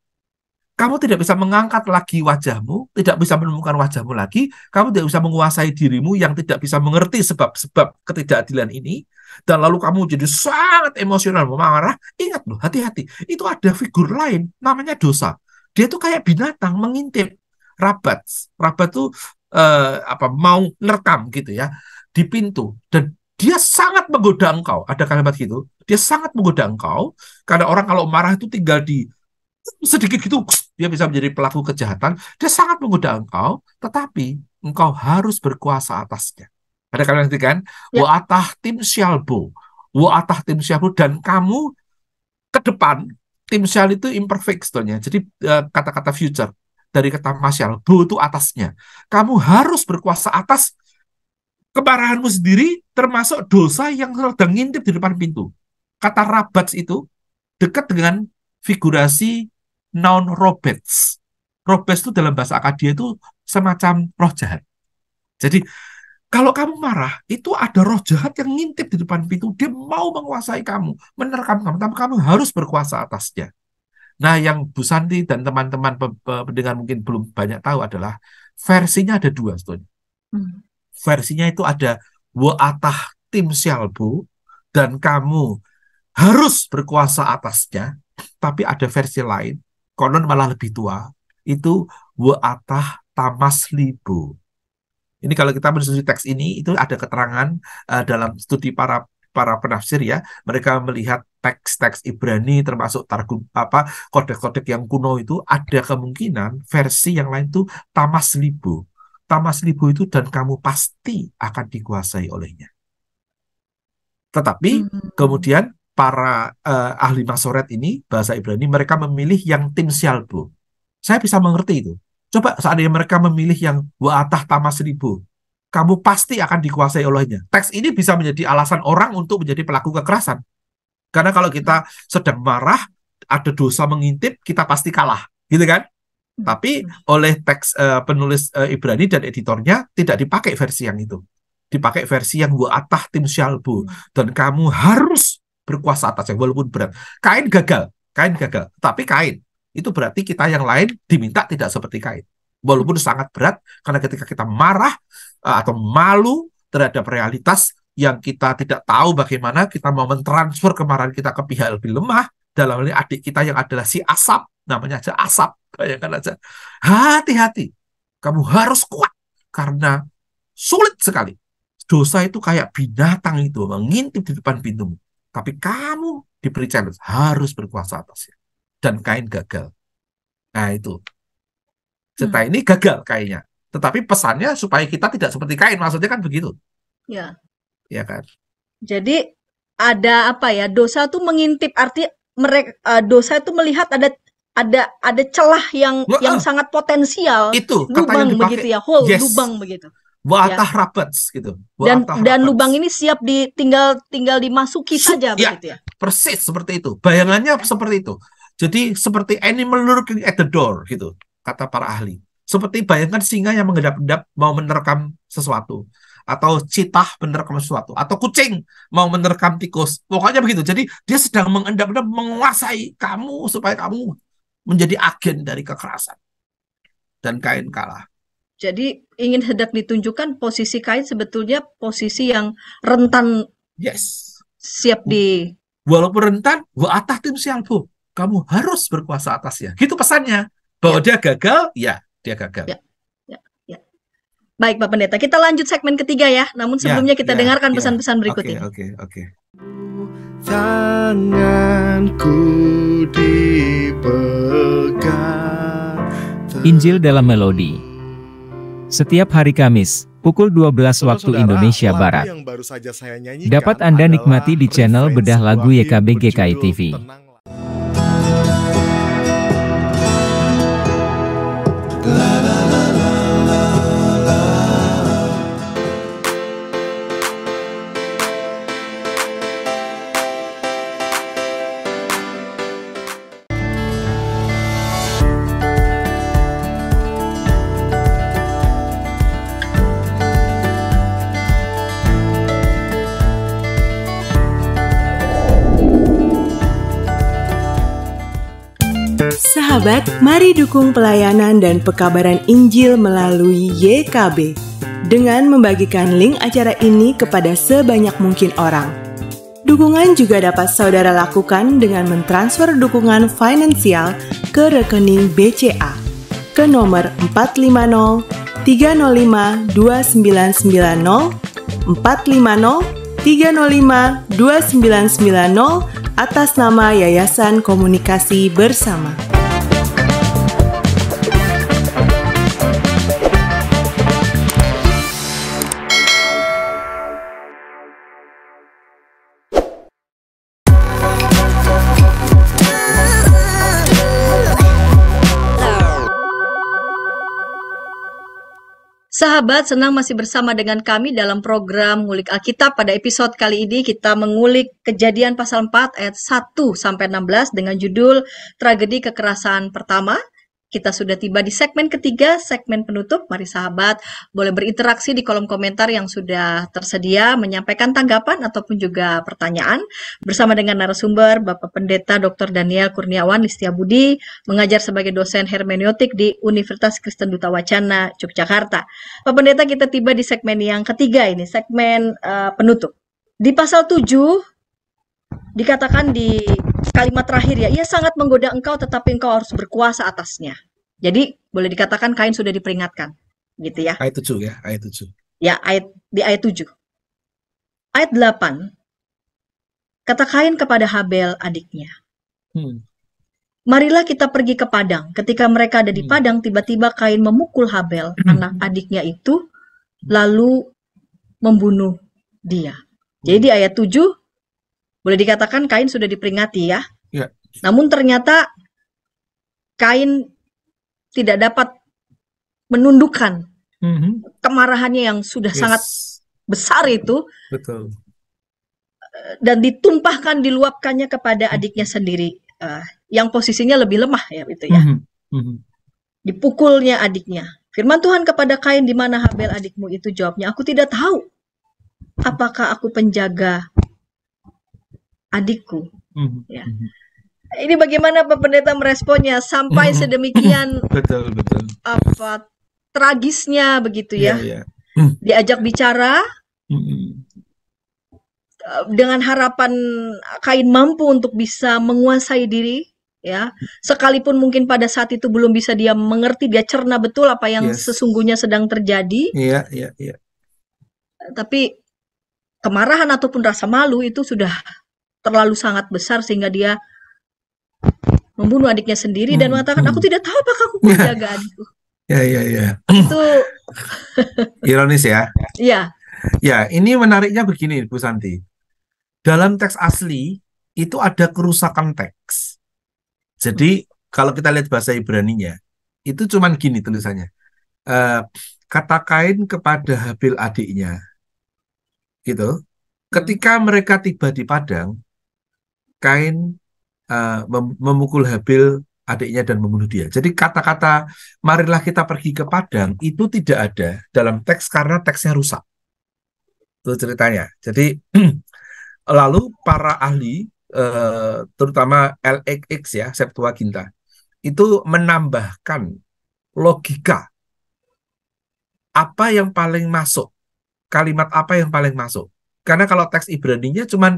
kamu tidak bisa mengangkat lagi wajahmu, tidak bisa menemukan wajahmu lagi, kamu tidak bisa menguasai dirimu yang tidak bisa mengerti sebab-sebab ketidakadilan ini, dan lalu kamu jadi sangat emosional, marah. Ingat loh, hati-hati. Itu ada figur lain, namanya dosa. Dia tuh kayak binatang, mengintip. Rabat tuh mau nerekam gitu ya, di pintu. Dan dia sangat menggoda engkau. Ada kalimat gitu. Dia sangat menggoda engkau. Karena orang kalau marah itu tinggal di sedikit gitu, dia bisa menjadi pelaku kejahatan. Dia sangat menggoda engkau, tetapi engkau harus berkuasa atasnya. Ada kalimat itu kan? Ya. Wa atah tim syalbo. Wa atah tim syalbo. Dan kamu ke depan, tim syal itu imperfect sebetulnya. Jadi kata-kata future dari kata masyal, bo itu atasnya. Kamu harus berkuasa atas kemarahanmu sendiri, termasuk dosa yang sedang ngintip di depan pintu. Kata rabats itu dekat dengan figurasi noun robets. Robets itu dalam bahasa Akadia itu semacam roh jahat. Jadi kalau kamu marah, itu ada roh jahat yang ngintip di depan pintu. Dia mau menguasai kamu, menerkam kamu, tapi kamu harus berkuasa atasnya. Nah, yang Bu Santi dan teman-teman pendengar mungkin belum banyak tahu adalah versinya ada dua sebetulnya. Versinya itu ada wa atah tim syalbu, dan kamu harus berkuasa atasnya. Tapi ada versi lain, konon malah lebih tua, itu wa atah tamaslibu. Ini kalau kita meneliti teks ini, itu ada keterangan dalam studi para penafsir ya, mereka melihat teks-teks Ibrani termasuk targum kodek-kodek yang kuno itu ada kemungkinan versi yang lain itu tamaslibu. Tamaslibu itu dan kamu pasti akan dikuasai olehnya. Tetapi kemudian para ahli masoret ini, bahasa Ibrani, mereka memilih yang tim syalbu. Saya bisa mengerti itu. Coba seandainya mereka memilih yang wa'atah tamaslibu, kamu pasti akan dikuasai olehnya. Teks ini bisa menjadi alasan orang untuk menjadi pelaku kekerasan. Karena kalau kita sedang marah, ada dosa mengintip, kita pasti kalah. Gitu kan? Tapi oleh teks penulis Ibrani dan editornya tidak dipakai versi yang itu. Dipakai versi yang wa'atah tim syalbu. Dan kamu harus berkuasa atasnya, walaupun berat. Kain gagal. Tapi Kain, itu berarti kita yang lain diminta tidak seperti Kain. Walaupun sangat berat, karena ketika kita marah atau malu terhadap realitas yang kita tidak tahu bagaimana kita mau mentransfer kemarahan kita ke pihak lebih lemah, dalam hal ini adik kita yang adalah si Asap, namanya aja Asap, bayangkan aja. Hati-hati, kamu harus kuat, karena sulit sekali. Dosa itu kayak binatang itu, mengintip di depan pintumu. Tapi kamu diberi challenge, harus berkuasa atasnya. Dan Kain gagal. Nah itu. Cerita ini gagal kayaknya. Tetapi pesannya supaya kita tidak seperti Kain, maksudnya kan begitu. Ya. Ya kan? Jadi ada apa ya? Dosa itu mengintip, arti mereka dosa itu melihat ada celah yang sangat potensial. Itu lubang begitu ya, hole, yes. Lubang begitu. Wa'atah rabats gitu. Dan lubang ini siap tinggal dimasuki saja begitu ya. Persis seperti itu. Bayangannya seperti itu. Jadi seperti animal lurking at the door gitu, kata para ahli. Seperti bayangkan singa yang mengendap-endap mau menerkam sesuatu, atau citah menerkam sesuatu, atau kucing mau menerkam tikus. Pokoknya begitu. Jadi dia sedang mengendap-endap menguasai kamu supaya kamu menjadi agen dari kekerasan. Dan Kain kalah. Jadi ingin hendak ditunjukkan posisi Kain sebetulnya posisi yang rentan. Yes. Siap di. Walaupun rentan, wa'atah tim syalbu. Kamu harus berkuasa atasnya. Gitu pesannya. Bahwa dia gagal, ya dia gagal. Ya. Baik Pak Pendeta, kita lanjut segmen ketiga ya. Namun sebelumnya kita dengarkan pesan-pesan berikut ini. Oke. Tanganku dipegang. Injil dalam Melodi. Setiap hari Kamis, pukul 12 waktu Indonesia Barat. Dapat Anda nikmati di channel Bedah Lagu YKB GKI TV. Sahabat, mari dukung pelayanan dan pekabaran Injil melalui YKB dengan membagikan link acara ini kepada sebanyak mungkin orang. Dukungan juga dapat saudara lakukan dengan mentransfer dukungan finansial ke rekening BCA ke nomor 450 305 2990 450 305 2990 atas nama Yayasan Komunikasi Bersama. Sahabat, senang masih bersama dengan kami dalam program Ngulik Alkitab. Pada episode kali ini kita mengulik Kejadian pasal 4 ayat 1-16 dengan judul Tragedi Kekerasan Pertama. Kita sudah tiba di segmen ketiga, segmen penutup. Mari sahabat boleh berinteraksi di kolom komentar yang sudah tersedia, menyampaikan tanggapan ataupun juga pertanyaan bersama dengan narasumber Bapak Pendeta Dr. Daniel Kurniawan Listiabudi, mengajar sebagai dosen hermeneutik di Universitas Kristen Duta Wacana, Yogyakarta. Pak Pendeta, kita tiba di segmen yang ketiga ini, segmen penutup. Di pasal 7 dikatakan di kalimat terakhir ya, ia sangat menggoda engkau tetapi engkau harus berkuasa atasnya. Jadi boleh dikatakan Kain sudah diperingatkan, gitu ya. Ayat 7 ya, ayat 7. Ya, di ayat 7. Ayat 8. Kata Kain kepada Habel adiknya. Marilah kita pergi ke padang. Ketika mereka ada di padang, tiba-tiba Kain memukul Habel, anak adiknya itu, lalu membunuh dia. Jadi di ayat 7 boleh dikatakan Kain sudah diperingati ya. Ya. Namun ternyata Kain tidak dapat menundukkan kemarahannya yang sudah sangat besar itu. Betul. Dan ditumpahkan, diluapkannya kepada adiknya sendiri. Yang posisinya lebih lemah ya itu ya. Dipukulnya adiknya. Firman Tuhan kepada Kain, di mana Habel adikmu itu? Jawabnya, aku tidak tahu. Apakah aku penjaga adikku? Ya. Ini bagaimana Pak Pendeta meresponnya sampai sedemikian betul. apa tragisnya begitu ya? Diajak bicara dengan harapan Kain mampu untuk bisa menguasai diri ya. Sekalipun mungkin pada saat itu belum bisa dia mengerti, dia cerna betul apa yang sesungguhnya sedang terjadi. Iya. Tapi kemarahan ataupun rasa malu itu sudah terlalu sangat besar sehingga dia membunuh adiknya sendiri dan mengatakan, aku tidak tahu apakah aku menjaga adikku. Ya. Itu ironis ya. Iya. Ya, ini menariknya begini Bu Santi. Dalam teks asli itu ada kerusakan teks. Jadi kalau kita lihat bahasa Ibraninya, itu cuman gini tulisannya. Kata Kain kepada Habil adiknya, gitu. Ketika mereka tiba di padang, Kain memukul Habil adiknya dan membunuh dia. Jadi kata-kata marilah kita pergi ke padang itu tidak ada dalam teks karena teksnya rusak. Itu ceritanya. Jadi lalu para ahli terutama LXX ya, Septuaginta, itu menambahkan logika apa yang paling masuk, kalimat apa yang paling masuk. Karena kalau teks Ibraninya cuman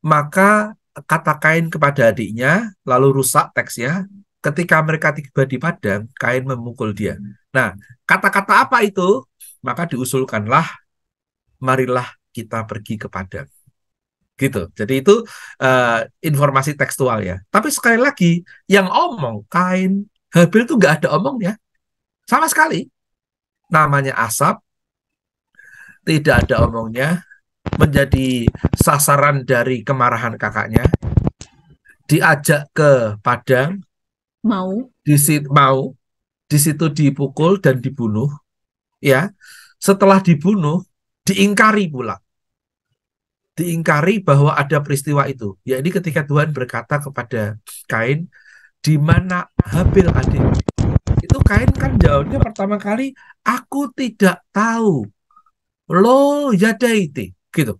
maka kata Kain kepada adiknya, lalu rusak teksnya. Ketika mereka tiba di padang, Kain memukul dia. Nah, kata-kata apa itu? Maka diusulkanlah, marilah kita pergi ke padang. Gitu. Jadi itu informasi tekstual ya. Tapi sekali lagi, yang omong Kain, Habil itu nggak ada omongnya. Sama sekali. Namanya Asap, tidak ada omongnya, menjadi sasaran dari kemarahan kakaknya, diajak ke padang, Mau. di situ dipukul dan dibunuh, ya. Setelah dibunuh, diingkari pula. Diingkari bahwa ada peristiwa itu. Ya, ini ketika Tuhan berkata kepada Kain, di mana Habil adik? Itu Kain kan jawabnya pertama kali, aku tidak tahu. Lo yadaiti, gitu.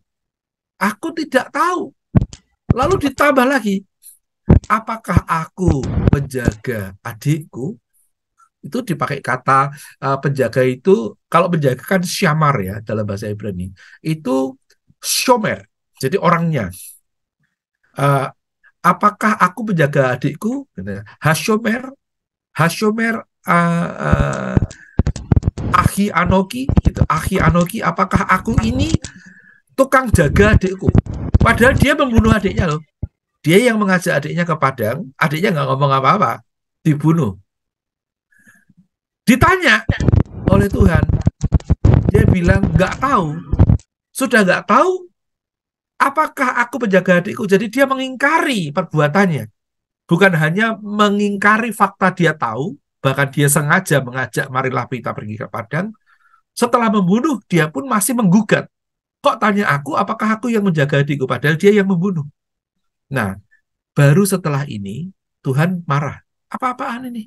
Aku tidak tahu. Lalu ditambah lagi, apakah aku menjaga adikku? Itu dipakai kata penjaga itu, kalau penjaga kan syamar ya dalam bahasa Ibrani. Itu shomer, jadi orangnya. Apakah aku menjaga adikku? Hashomer, Ahi Anoki, gitu. Ahi Anoki, apakah aku ini tukang jaga adikku? Padahal dia membunuh adiknya loh. Dia yang mengajak adiknya ke padang, adiknya nggak ngomong apa-apa, dibunuh. Ditanya oleh Tuhan, dia bilang nggak tahu. Sudah nggak tahu, apakah aku penjaga adikku? Jadi dia mengingkari perbuatannya. Bukan hanya mengingkari fakta dia tahu, bahkan dia sengaja mengajak marilah kita pergi ke padang. Setelah membunuh, dia pun masih menggugat. Kok tanya aku, apakah aku yang menjaga adikku? Padahal dia yang membunuh. Nah, baru setelah ini, Tuhan marah. Apa-apaan ini?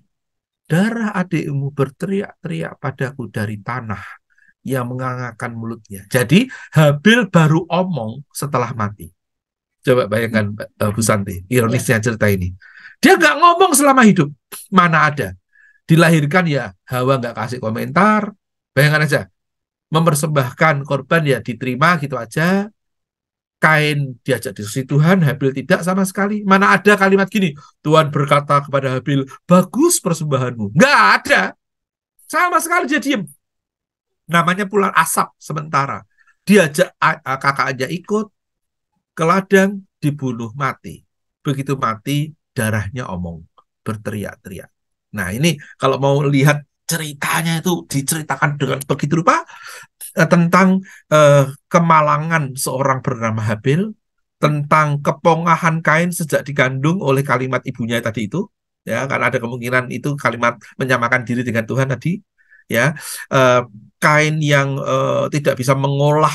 Darah adikmu berteriak-teriak padaku dari tanah yang mengangakkan mulutnya. Jadi Habil baru omong setelah mati. Coba bayangkan Bu Santi, ironisnya cerita ini. Dia nggak ngomong selama hidup. Mana ada. Dilahirkan ya Hawa nggak kasih komentar. Bayangkan aja. Mempersembahkan korban ya diterima gitu aja. Kain diajak diskusi Tuhan, Habil tidak sama sekali. Mana ada kalimat gini, Tuhan berkata kepada Habil, bagus persembahanmu. Nggak ada. Sama sekali dia diem. Namanya pula Asap sementara. Diajak kakaknya ikut ke ladang, dibunuh, mati. Begitu mati, darahnya omong, berteriak-teriak. Nah ini kalau mau lihat ceritanya itu diceritakan dengan begitu rupa, tentang kemalangan seorang bernama Habil, tentang kepongahan Kain sejak digandung oleh kalimat ibunya tadi itu, ya kan ada kemungkinan itu kalimat menyamakan diri dengan Tuhan tadi, ya. Kain yang tidak bisa mengolah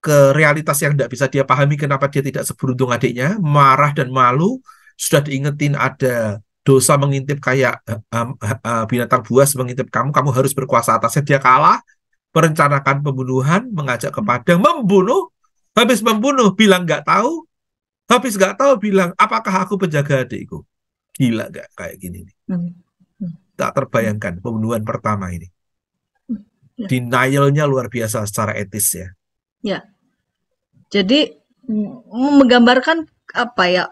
ke realitas yang tidak bisa dia pahami, kenapa dia tidak seberuntung adiknya, marah dan malu, sudah diingetin ada dosa mengintip kayak binatang buas mengintip kamu, kamu harus berkuasa atasnya, dia kalah. Merencanakan pembunuhan, mengajak ke padang, membunuh, habis membunuh, bilang nggak tahu, habis nggak tahu, bilang, apakah aku penjaga adikku? Gila nggak kayak gini nih? Tak terbayangkan pembunuhan pertama ini. Denial-nya luar biasa secara etis ya. Ya, jadi menggambarkan apa ya?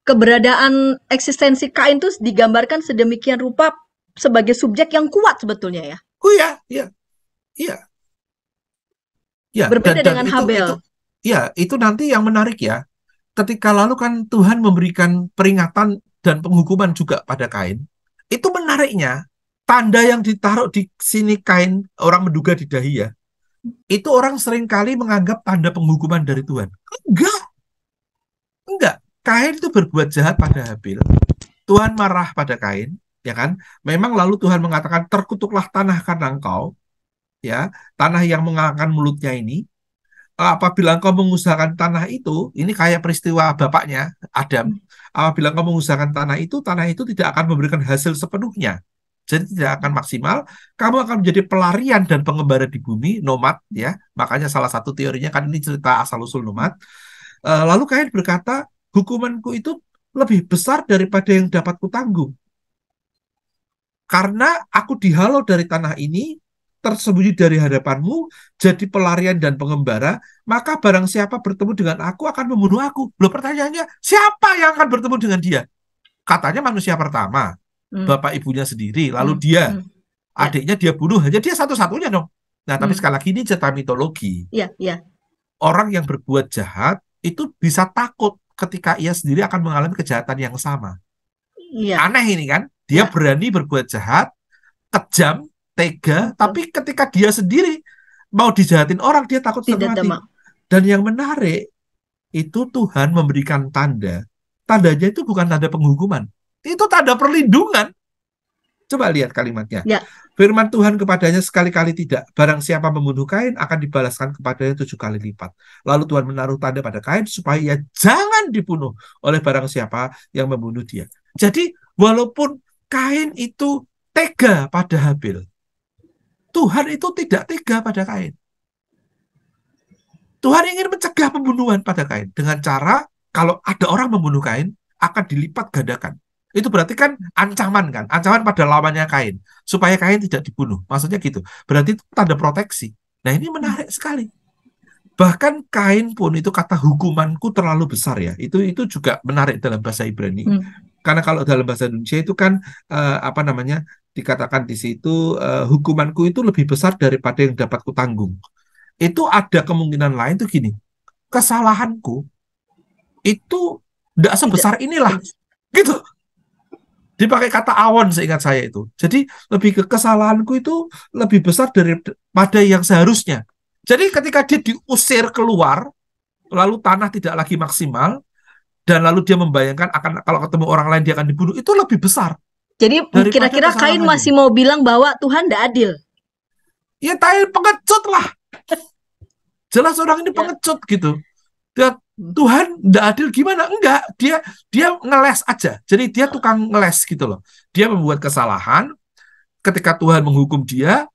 Keberadaan eksistensi Kain itu digambarkan sedemikian rupa sebagai subjek yang kuat sebetulnya ya. Oh ya, iya. Ya, Berbeda dan dengan Habel. Itu nanti yang menarik ya. Ketika lalu kan Tuhan memberikan peringatan dan penghukuman juga pada Kain. Itu menariknya, tanda yang ditaruh di sini Kain, orang menduga di dahi ya. Itu orang seringkali menganggap tanda penghukuman dari Tuhan. Enggak. Kain itu berbuat jahat pada Habil. Tuhan marah pada Kain. Ya kan, memang lalu Tuhan mengatakan terkutuklah tanah karena engkau, ya, tanah yang mengangkat mulutnya ini. Apabila engkau mengusahakan tanah itu, ini kayak peristiwa bapaknya Adam. Apabila engkau mengusahakan tanah itu tidak akan memberikan hasil sepenuhnya. Jadi tidak akan maksimal. Kamu akan menjadi pelarian dan pengembara di bumi, nomad, ya. Makanya salah satu teorinya kan ini cerita asal usul nomad. Lalu Kain berkata, hukumanku itu lebih besar daripada yang dapat kutanggung. Karena aku dihalau dari tanah ini, tersembunyi dari hadapanmu, jadi pelarian dan pengembara, maka barang siapa bertemu dengan aku akan membunuh aku. Loh, pertanyaannya, siapa yang akan bertemu dengan dia? Katanya manusia pertama, bapak ibunya sendiri, lalu dia. Ya. adiknya dia bunuh, hanya dia satu-satunya dong. Nah, tapi Hmm. sekali lagi ini cerita mitologi. Iya, iya. Orang yang berbuat jahat itu bisa takut ketika ia sendiri akan mengalami kejahatan yang sama. Iya. Aneh ini kan, dia Ya. berani berbuat jahat, kejam, tega, Betul. tapi ketika dia sendiri mau dijahatin orang, dia takut Tidak setengah mati. demak. Dan yang menarik, itu Tuhan memberikan tanda. Tandanya itu bukan tanda penghukuman, itu tanda perlindungan. Coba lihat kalimatnya. Ya. Firman Tuhan kepadanya sekali-kali tidak. Barang siapa membunuh Kain akan dibalaskan kepadanya 7 kali lipat. Lalu Tuhan menaruh tanda pada Kain supaya ia jangan dibunuh oleh barang siapa yang membunuh dia. Jadi walaupun Kain itu tega pada Habil, Tuhan itu tidak tega pada Kain. Tuhan ingin mencegah pembunuhan pada Kain dengan cara kalau ada orang membunuh Kain akan dilipat gandakan. Itu berarti kan ancaman kan, ancaman pada lawannya Kain supaya Kain tidak dibunuh. Maksudnya gitu. Berarti itu tanda proteksi. Nah, ini menarik sekali. Bahkan Kain pun itu kata hukumanku terlalu besar ya. Itu juga menarik dalam bahasa Ibrani. Karena kalau dalam bahasa Indonesia itu kan dikatakan di situ hukumanku itu lebih besar daripada yang dapat kutanggung. Itu ada kemungkinan lain tuh gini. Kesalahanku itu tidak sebesar inilah. Gitu. Dipakai kata awon seingat saya itu. Jadi lebih ke kesalahanku itu lebih besar daripada yang seharusnya. Jadi ketika dia diusir keluar, lalu tanah tidak lagi maksimal, dan lalu dia membayangkan akan kalau ketemu orang lain dia akan dibunuh, itu lebih besar. Jadi kira-kira Kain masih mau bilang bahwa Tuhan tidak adil? Ya, Kain pengecut lah. Jelas orang ini pengecut gitu. Tuhan tidak adil gimana? Enggak, dia ngeles aja. Jadi dia tukang ngeles gitu loh. Dia membuat kesalahan, ketika Tuhan menghukum dia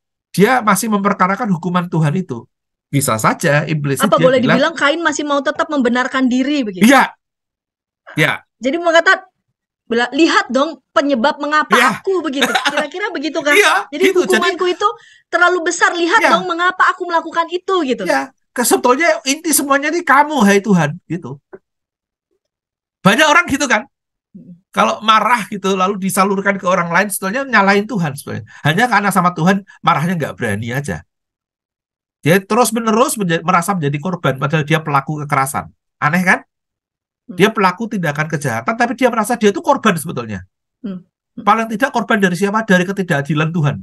masih memperkarakan hukuman Tuhan itu. Bisa saja implisit apa dia boleh bilang, dibilang Kain masih mau tetap membenarkan diri begitu? Iya. Ya. Jadi mengatakan, lihat dong penyebab mengapa aku begitu. Kira-kira begitu kan? Iya, jadi gitu. hukumanku itu terlalu besar. Lihat dong mengapa aku melakukan itu gitu. Ya. Sebetulnya inti semuanya ini kamu, hai Tuhan, gitu. Banyak orang gitu kan, kalau marah gitu lalu disalurkan ke orang lain, sebetulnya nyalain Tuhan sebetulnya. Hanya karena sama Tuhan marahnya nggak berani aja. Dia terus-menerus merasa menjadi korban, padahal dia pelaku kekerasan. Aneh kan? Dia pelaku tindakan kejahatan, tapi dia merasa dia itu korban sebetulnya. Paling tidak korban dari siapa? Dari ketidakadilan Tuhan.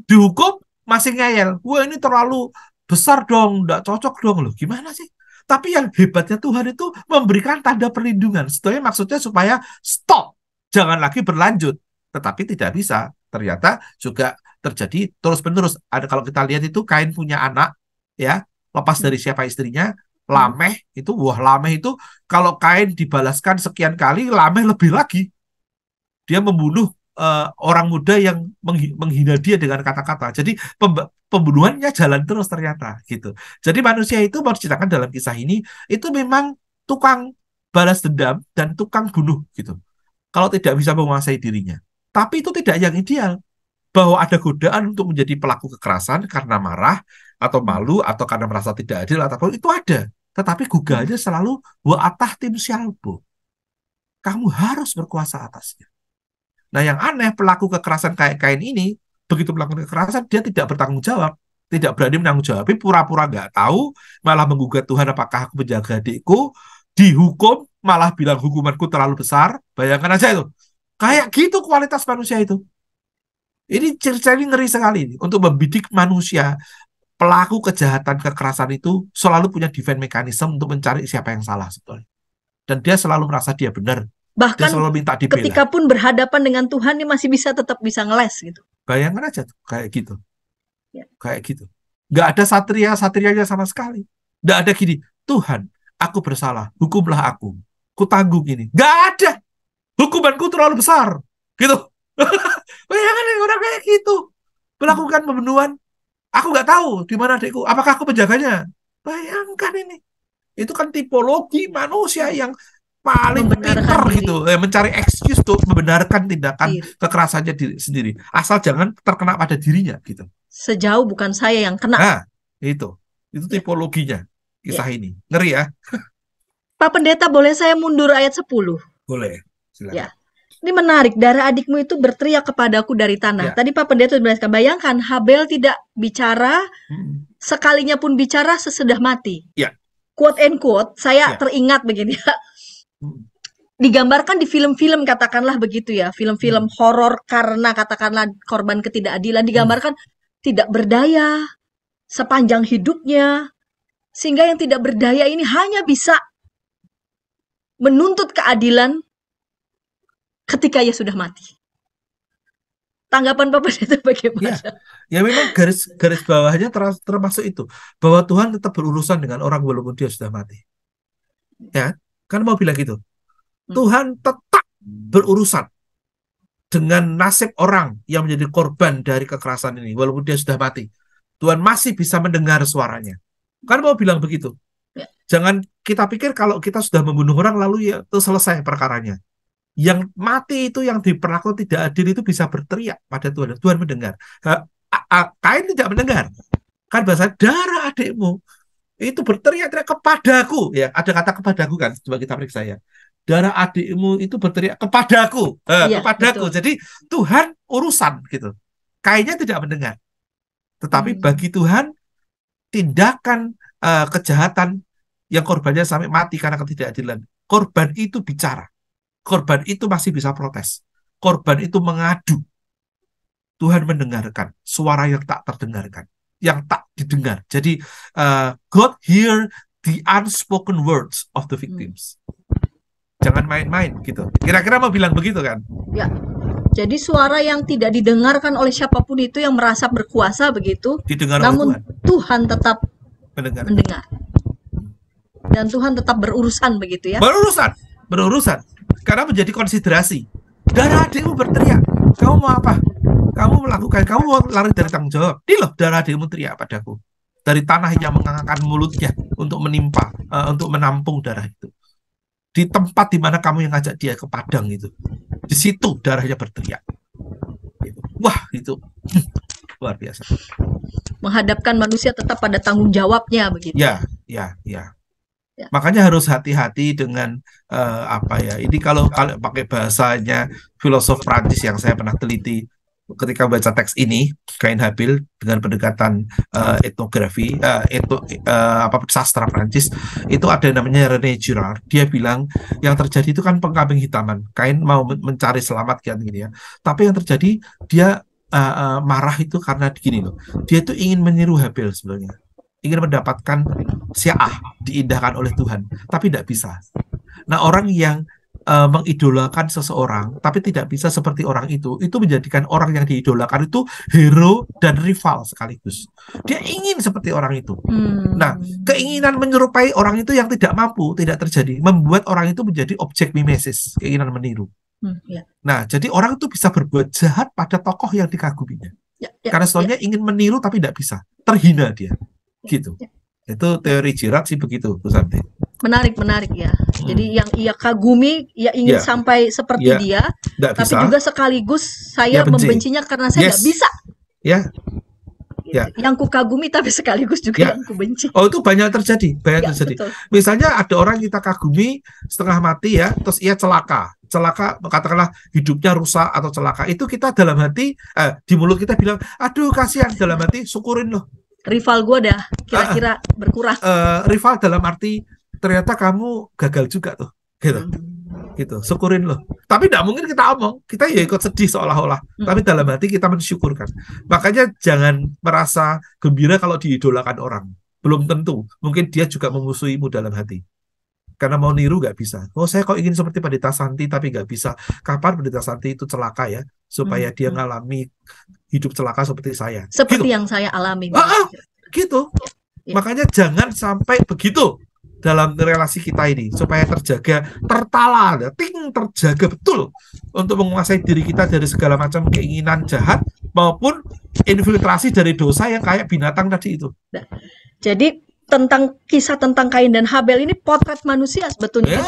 Dihukum masih ngeyel. Wah, ini terlalu besar dong, nggak cocok dong loh. Gimana sih? Tapi yang hebatnya Tuhan itu memberikan tanda perlindungan. Sebetulnya maksudnya supaya stop, jangan lagi berlanjut. Tetapi tidak bisa. Ternyata juga terjadi terus-menerus. Ada kalau kita lihat itu Kain punya anak, ya, lepas dari siapa istrinya, Lameh itu, Lameh itu kalau Kain dibalaskan sekian kali, Lameh lebih lagi. Dia membunuh orang muda yang menghina dia dengan kata-kata. Jadi pembunuhannya jalan terus ternyata gitu. Jadi manusia itu mau diceritakan dalam kisah ini itu memang tukang balas dendam dan tukang bunuh gitu. Kalau tidak bisa menguasai dirinya. Tapi itu tidak yang ideal. Bahwa ada godaan untuk menjadi pelaku kekerasan karena marah atau malu atau karena merasa tidak adil ataupun itu ada. Tetapi gugahnya selalu wa atah tim syalbu. Kamu harus berkuasa atasnya. Nah, yang aneh, pelaku kekerasan kayak Kain ini, begitu melakukan kekerasan, dia tidak bertanggung jawab. Tidak berani menanggung jawab, pura-pura nggak tahu, malah menggugat Tuhan, apakah aku menjaga adikku, dihukum, malah bilang hukumanku terlalu besar. Bayangkan aja itu. Kayak gitu kualitas manusia itu. Ini cerita ini ngeri sekali. Untuk membidik manusia, pelaku kejahatan kekerasan itu selalu punya defense mechanism untuk mencari siapa yang salah sebetulnya. Dan dia selalu merasa dia benar. Bahkan dia selalu minta dibela. Ketika pun berhadapan dengan Tuhan, dia masih tetap bisa ngeles gitu. Bayangkan aja tuh, kayak gitu. Ya. Kayak gitu. Nggak ada satrianya sama sekali. Nggak ada gini, Tuhan, aku bersalah, hukumlah aku. Ku tanggung ini. Nggak ada. Hukumanku terlalu besar. Gitu. Bayangkan orang kayak gitu. Melakukan pembunuhan. Aku nggak tahu di mana adikku. Apakah aku penjaganya? Bayangkan ini. Itu kan tipologi manusia yang paling pintar gitu, mencari excuse untuk membenarkan tindakan kekerasannya sendiri, asal jangan terkena pada dirinya gitu. Sejauh bukan saya yang kena. Nah, itu tipologinya kisah ini. Ngeri ya. Pak Pendeta, boleh saya mundur ayat 10? Boleh, silakan. Ya. Ini menarik, darah adikmu itu berteriak kepadaku dari tanah. Ya. Tadi Pak Pendeta jelaskan, bayangkan Habel tidak bicara, sekalinya pun bicara sesudah mati. Ya. Quote and quote, saya Ya. teringat begini ya. Hmm. Digambarkan di film-film katakanlah begitu ya, film-film horor karena katakanlah korban ketidakadilan digambarkan tidak berdaya sepanjang hidupnya, sehingga yang tidak berdaya ini hanya bisa menuntut keadilan ketika ia sudah mati. Tanggapan Bapak itu bagaimana? Ya memang garis bawahnya termasuk itu, bahwa Tuhan tetap berurusan dengan orang walaupun dia sudah mati. Ya, kan mau bilang gitu. Tuhan tetap berurusan dengan nasib orang yang menjadi korban dari kekerasan ini walaupun dia sudah mati. Tuhan masih bisa mendengar suaranya. Kan mau bilang begitu. Ya. Jangan kita pikir kalau kita sudah membunuh orang lalu ya itu selesai perkaranya. Yang mati itu, yang diperlakukan tidak adil itu bisa berteriak pada Tuhan. Tuhan mendengar. Kain tidak mendengar. Kan bahasa darah adikmu itu berteriak-teriak kepadaku. Ya, ada kata kepadaku kan, coba kita periksa ya. Darah adikmu itu berteriak kepadaku. Iya, Kepadaku. betul. Jadi Tuhan urusan gitu. Kainnya tidak mendengar. Tetapi bagi Tuhan tindakan kejahatan yang korbannya sampai mati karena ketidakadilan, korban itu bicara. Korban itu masih bisa protes. Korban itu mengadu. Tuhan mendengarkan suara yang tak terdengarkan, yang tak didengar. Jadi God hear the unspoken words of the victims. Jangan main-main gitu. Kira-kira mau bilang begitu kan? Ya. Jadi suara yang tidak didengarkan oleh siapapun itu yang merasa berkuasa begitu, Didengar oleh namun Tuhan. Tuhan tetap Mendengar. mendengar. Dan Tuhan tetap berurusan begitu ya. Berurusan. Karena menjadi konsiderasi. Darah adikmu berteriak. Kamu mau apa? Kamu melakukan, kamu mau lari dari tanggung jawab. Ini loh darah adikmu teriak padaku. Dari tanah yang mengangkat mulutnya untuk menimpa, untuk menampung darah itu. Di tempat di mana kamu yang ngajak dia ke padang itu. Di situ darahnya berteriak. Wah, itu luar biasa. Menghadapkan manusia tetap pada tanggung jawabnya begitu. Ya. Makanya harus hati-hati dengan ini kalau pakai bahasanya filosof Prancis yang saya pernah teliti ketika baca teks ini, Kain Habil dengan pendekatan etnografi, sastra Prancis, itu ada yang namanya René Girard. Dia bilang yang terjadi itu kan pengkambing hitaman. Kain mau mencari selamat kan gini ya. Tapi yang terjadi dia marah itu karena gini loh. Dia itu ingin meniru Habil sebenarnya. Ingin mendapatkan syiah diindahkan oleh Tuhan, tapi tidak bisa. Nah, orang yang mengidolakan seseorang, tapi tidak bisa seperti orang itu menjadikan orang yang diidolakan itu hero dan rival sekaligus. Dia ingin seperti orang itu. Nah, keinginan menyerupai orang itu yang tidak mampu, tidak terjadi, membuat orang itu menjadi objek mimesis, keinginan meniru. Ya. Nah, jadi orang itu bisa berbuat jahat pada tokoh yang dikaguminya. Karena soalnya ingin meniru tapi tidak bisa, terhina dia. Gitu. Itu teori Girard sih begitu, Bu Santi. Menarik ya. Jadi yang ia kagumi, ia ingin sampai seperti dia, tapi bisa. Juga sekaligus saya membencinya karena saya nggak bisa. Ya. Yang ku kagumi tapi sekaligus juga yang ku benci. Oh, itu banyak terjadi. Betul. Misalnya ada orang kita kagumi setengah mati ya, terus ia celaka, katakanlah hidupnya rusak atau celaka. Itu kita dalam hati, di mulut kita bilang, aduh kasihan, dalam hati syukurin loh. Rival gue dah kira-kira berkurang. Rival dalam arti ternyata kamu gagal juga tuh, gitu. Syukurin loh. Tapi tidak mungkin kita omong, kita ya ikut sedih seolah-olah. Tapi dalam hati kita mensyukurkan. Makanya jangan merasa gembira kalau diidolakan orang. Belum tentu. Mungkin dia juga memusuhimu dalam hati. Karena mau niru nggak bisa. Oh, saya kok ingin seperti Pendeta Santi tapi nggak bisa. Kapan Pendeta Santi itu celaka ya? Supaya dia ngalami hidup celaka seperti saya. Seperti yang saya alami. Gitu. Makanya jangan sampai begitu dalam relasi kita ini. Supaya terjaga, terjaga betul. Untuk menguasai diri kita dari segala macam keinginan jahat maupun infiltrasi dari dosa yang kayak binatang tadi itu. Jadi kisah tentang Kain dan Habel ini potret manusia sebetulnya.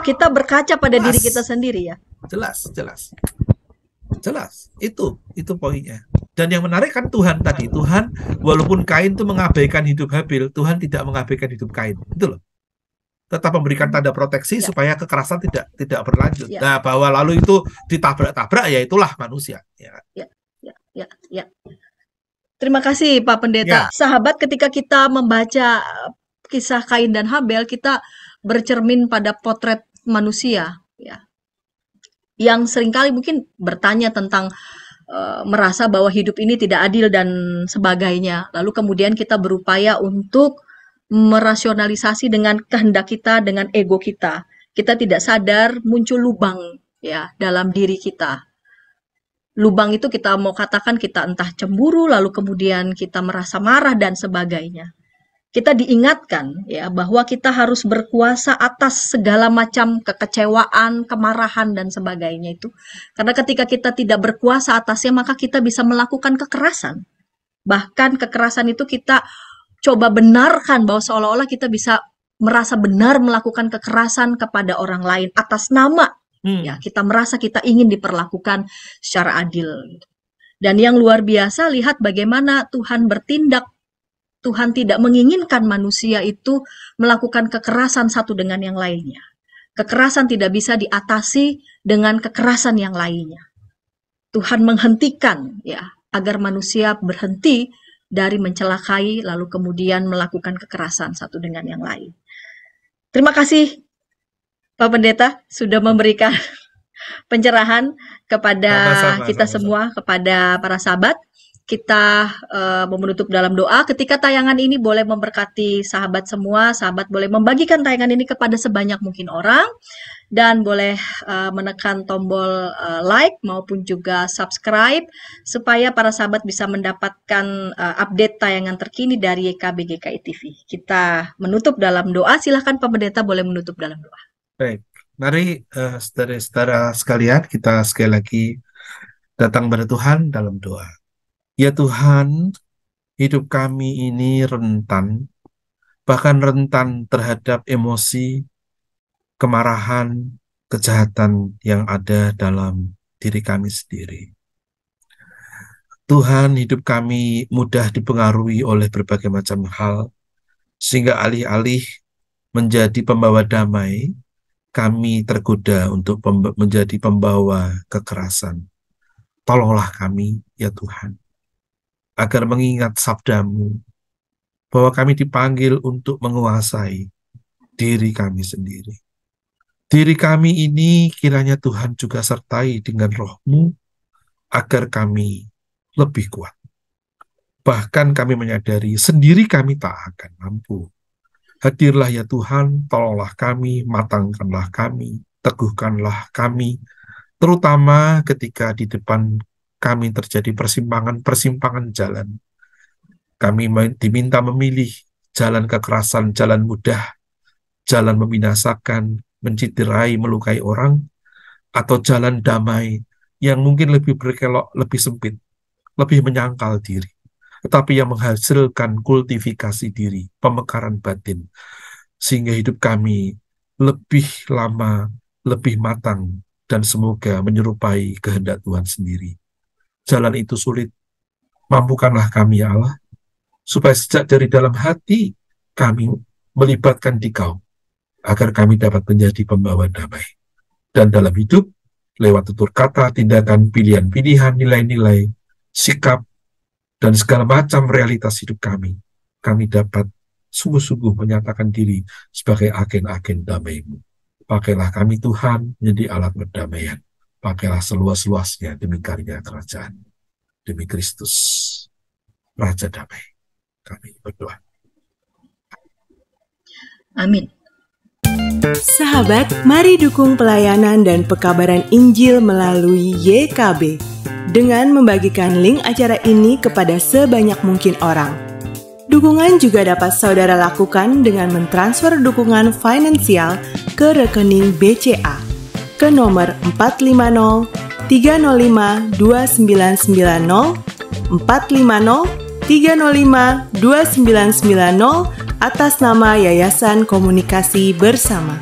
Kita berkaca pada diri kita sendiri ya. Jelas. Itu poinnya. Dan yang menarik kan Tuhan tadi. Tuhan walaupun Kain itu mengabaikan hidup Habil, Tuhan tidak mengabaikan hidup Kain. Itu loh. tetap memberikan tanda proteksi Ya. supaya kekerasan tidak berlanjut. Ya. Nah, bahwa lalu itu ditabrak-tabrak, ya itulah manusia. Ya. Ya. Terima kasih Pak Pendeta. Ya. Sahabat, ketika kita membaca kisah Kain dan Habel, kita bercermin pada potret manusia, ya, yang seringkali mungkin bertanya tentang merasa bahwa hidup ini tidak adil dan sebagainya. Lalu kemudian kita berupaya untuk merasionalisasi dengan kehendak kita, dengan ego kita. Kita tidak sadar muncul lubang ya dalam diri kita. Lubang itu kita mau katakan kita entah cemburu, lalu kemudian kita merasa marah dan sebagainya. Kita diingatkan ya bahwa kita harus berkuasa atas segala macam kekecewaan, kemarahan dan sebagainya itu. Karena ketika kita tidak berkuasa atasnya, maka kita bisa melakukan kekerasan. Bahkan kekerasan itu kita coba benarkan bahwa seolah-olah kita bisa merasa benar melakukan kekerasan kepada orang lain atas nama ya, kita merasa kita ingin diperlakukan secara adil. Dan yang luar biasa, lihat bagaimana Tuhan bertindak. Tuhan tidak menginginkan manusia itu melakukan kekerasan satu dengan yang lainnya. Kekerasan tidak bisa diatasi dengan kekerasan yang lainnya. Tuhan menghentikan ya agar manusia berhenti dari mencelakai lalu kemudian melakukan kekerasan satu dengan yang lain. Terima kasih Pak Pendeta sudah memberikan pencerahan kepada kita semua, kepada para sahabat. Kita mau menutup dalam doa. Ketika tayangan ini boleh memberkati sahabat semua, sahabat boleh membagikan tayangan ini kepada sebanyak mungkin orang, dan boleh menekan tombol like maupun juga subscribe, supaya para sahabat bisa mendapatkan update tayangan terkini dari YKB GKI TV. Kita menutup dalam doa. Silahkan Pak Pendeta boleh menutup dalam doa. Baik, mari saudara-saudara sekalian, kita sekali lagi datang pada Tuhan dalam doa. Ya Tuhan, hidup kami ini rentan, bahkan rentan terhadap emosi, kemarahan, kejahatan yang ada dalam diri kami sendiri. Tuhan, hidup kami mudah dipengaruhi oleh berbagai macam hal, sehingga alih-alih menjadi pembawa damai, kami tergoda untuk menjadi pembawa kekerasan. Tolonglah kami, ya Tuhan, agar mengingat sabda-Mu, bahwa kami dipanggil untuk menguasai diri kami sendiri. Diri kami ini kiranya Tuhan juga sertai dengan Roh-Mu, agar kami lebih kuat. Bahkan kami menyadari sendiri kami tak akan mampu. Hadirlah ya Tuhan, tolonglah kami, matangkanlah kami, teguhkanlah kami, terutama ketika di depan kami terjadi persimpangan jalan. Kami diminta memilih jalan kekerasan, jalan mudah, jalan membinasakan, menciderai, melukai orang, atau jalan damai yang mungkin lebih berkelok, lebih sempit, lebih menyangkal diri, tetapi yang menghasilkan kultifikasi diri, pemekaran batin, sehingga hidup kami lebih lama, lebih matang, dan semoga menyerupai kehendak Tuhan sendiri. Jalan itu sulit, mampukanlah kami ya Allah, supaya sejak dari dalam hati kami melibatkan Dikau, agar kami dapat menjadi pembawa damai. Dan dalam hidup, lewat tutur kata, tindakan, pilihan-pilihan, nilai-nilai, sikap, dan segala macam realitas hidup kami dapat sungguh-sungguh menyatakan diri sebagai agen-agen damai-Mu. Pakailah kami Tuhan menjadi alat perdamaian. Pakailah seluas-luasnya demi karya kerajaan. Demi Kristus, Raja Damai. Kami berdoa. Amin. Sahabat, mari dukung pelayanan dan pekabaran Injil melalui YKB dengan membagikan link acara ini kepada sebanyak mungkin orang. Dukungan juga dapat saudara lakukan dengan mentransfer dukungan finansial ke rekening BCA ke nomor 450 305 2990 450 305 2990 atas nama Yayasan Komunikasi Bersama.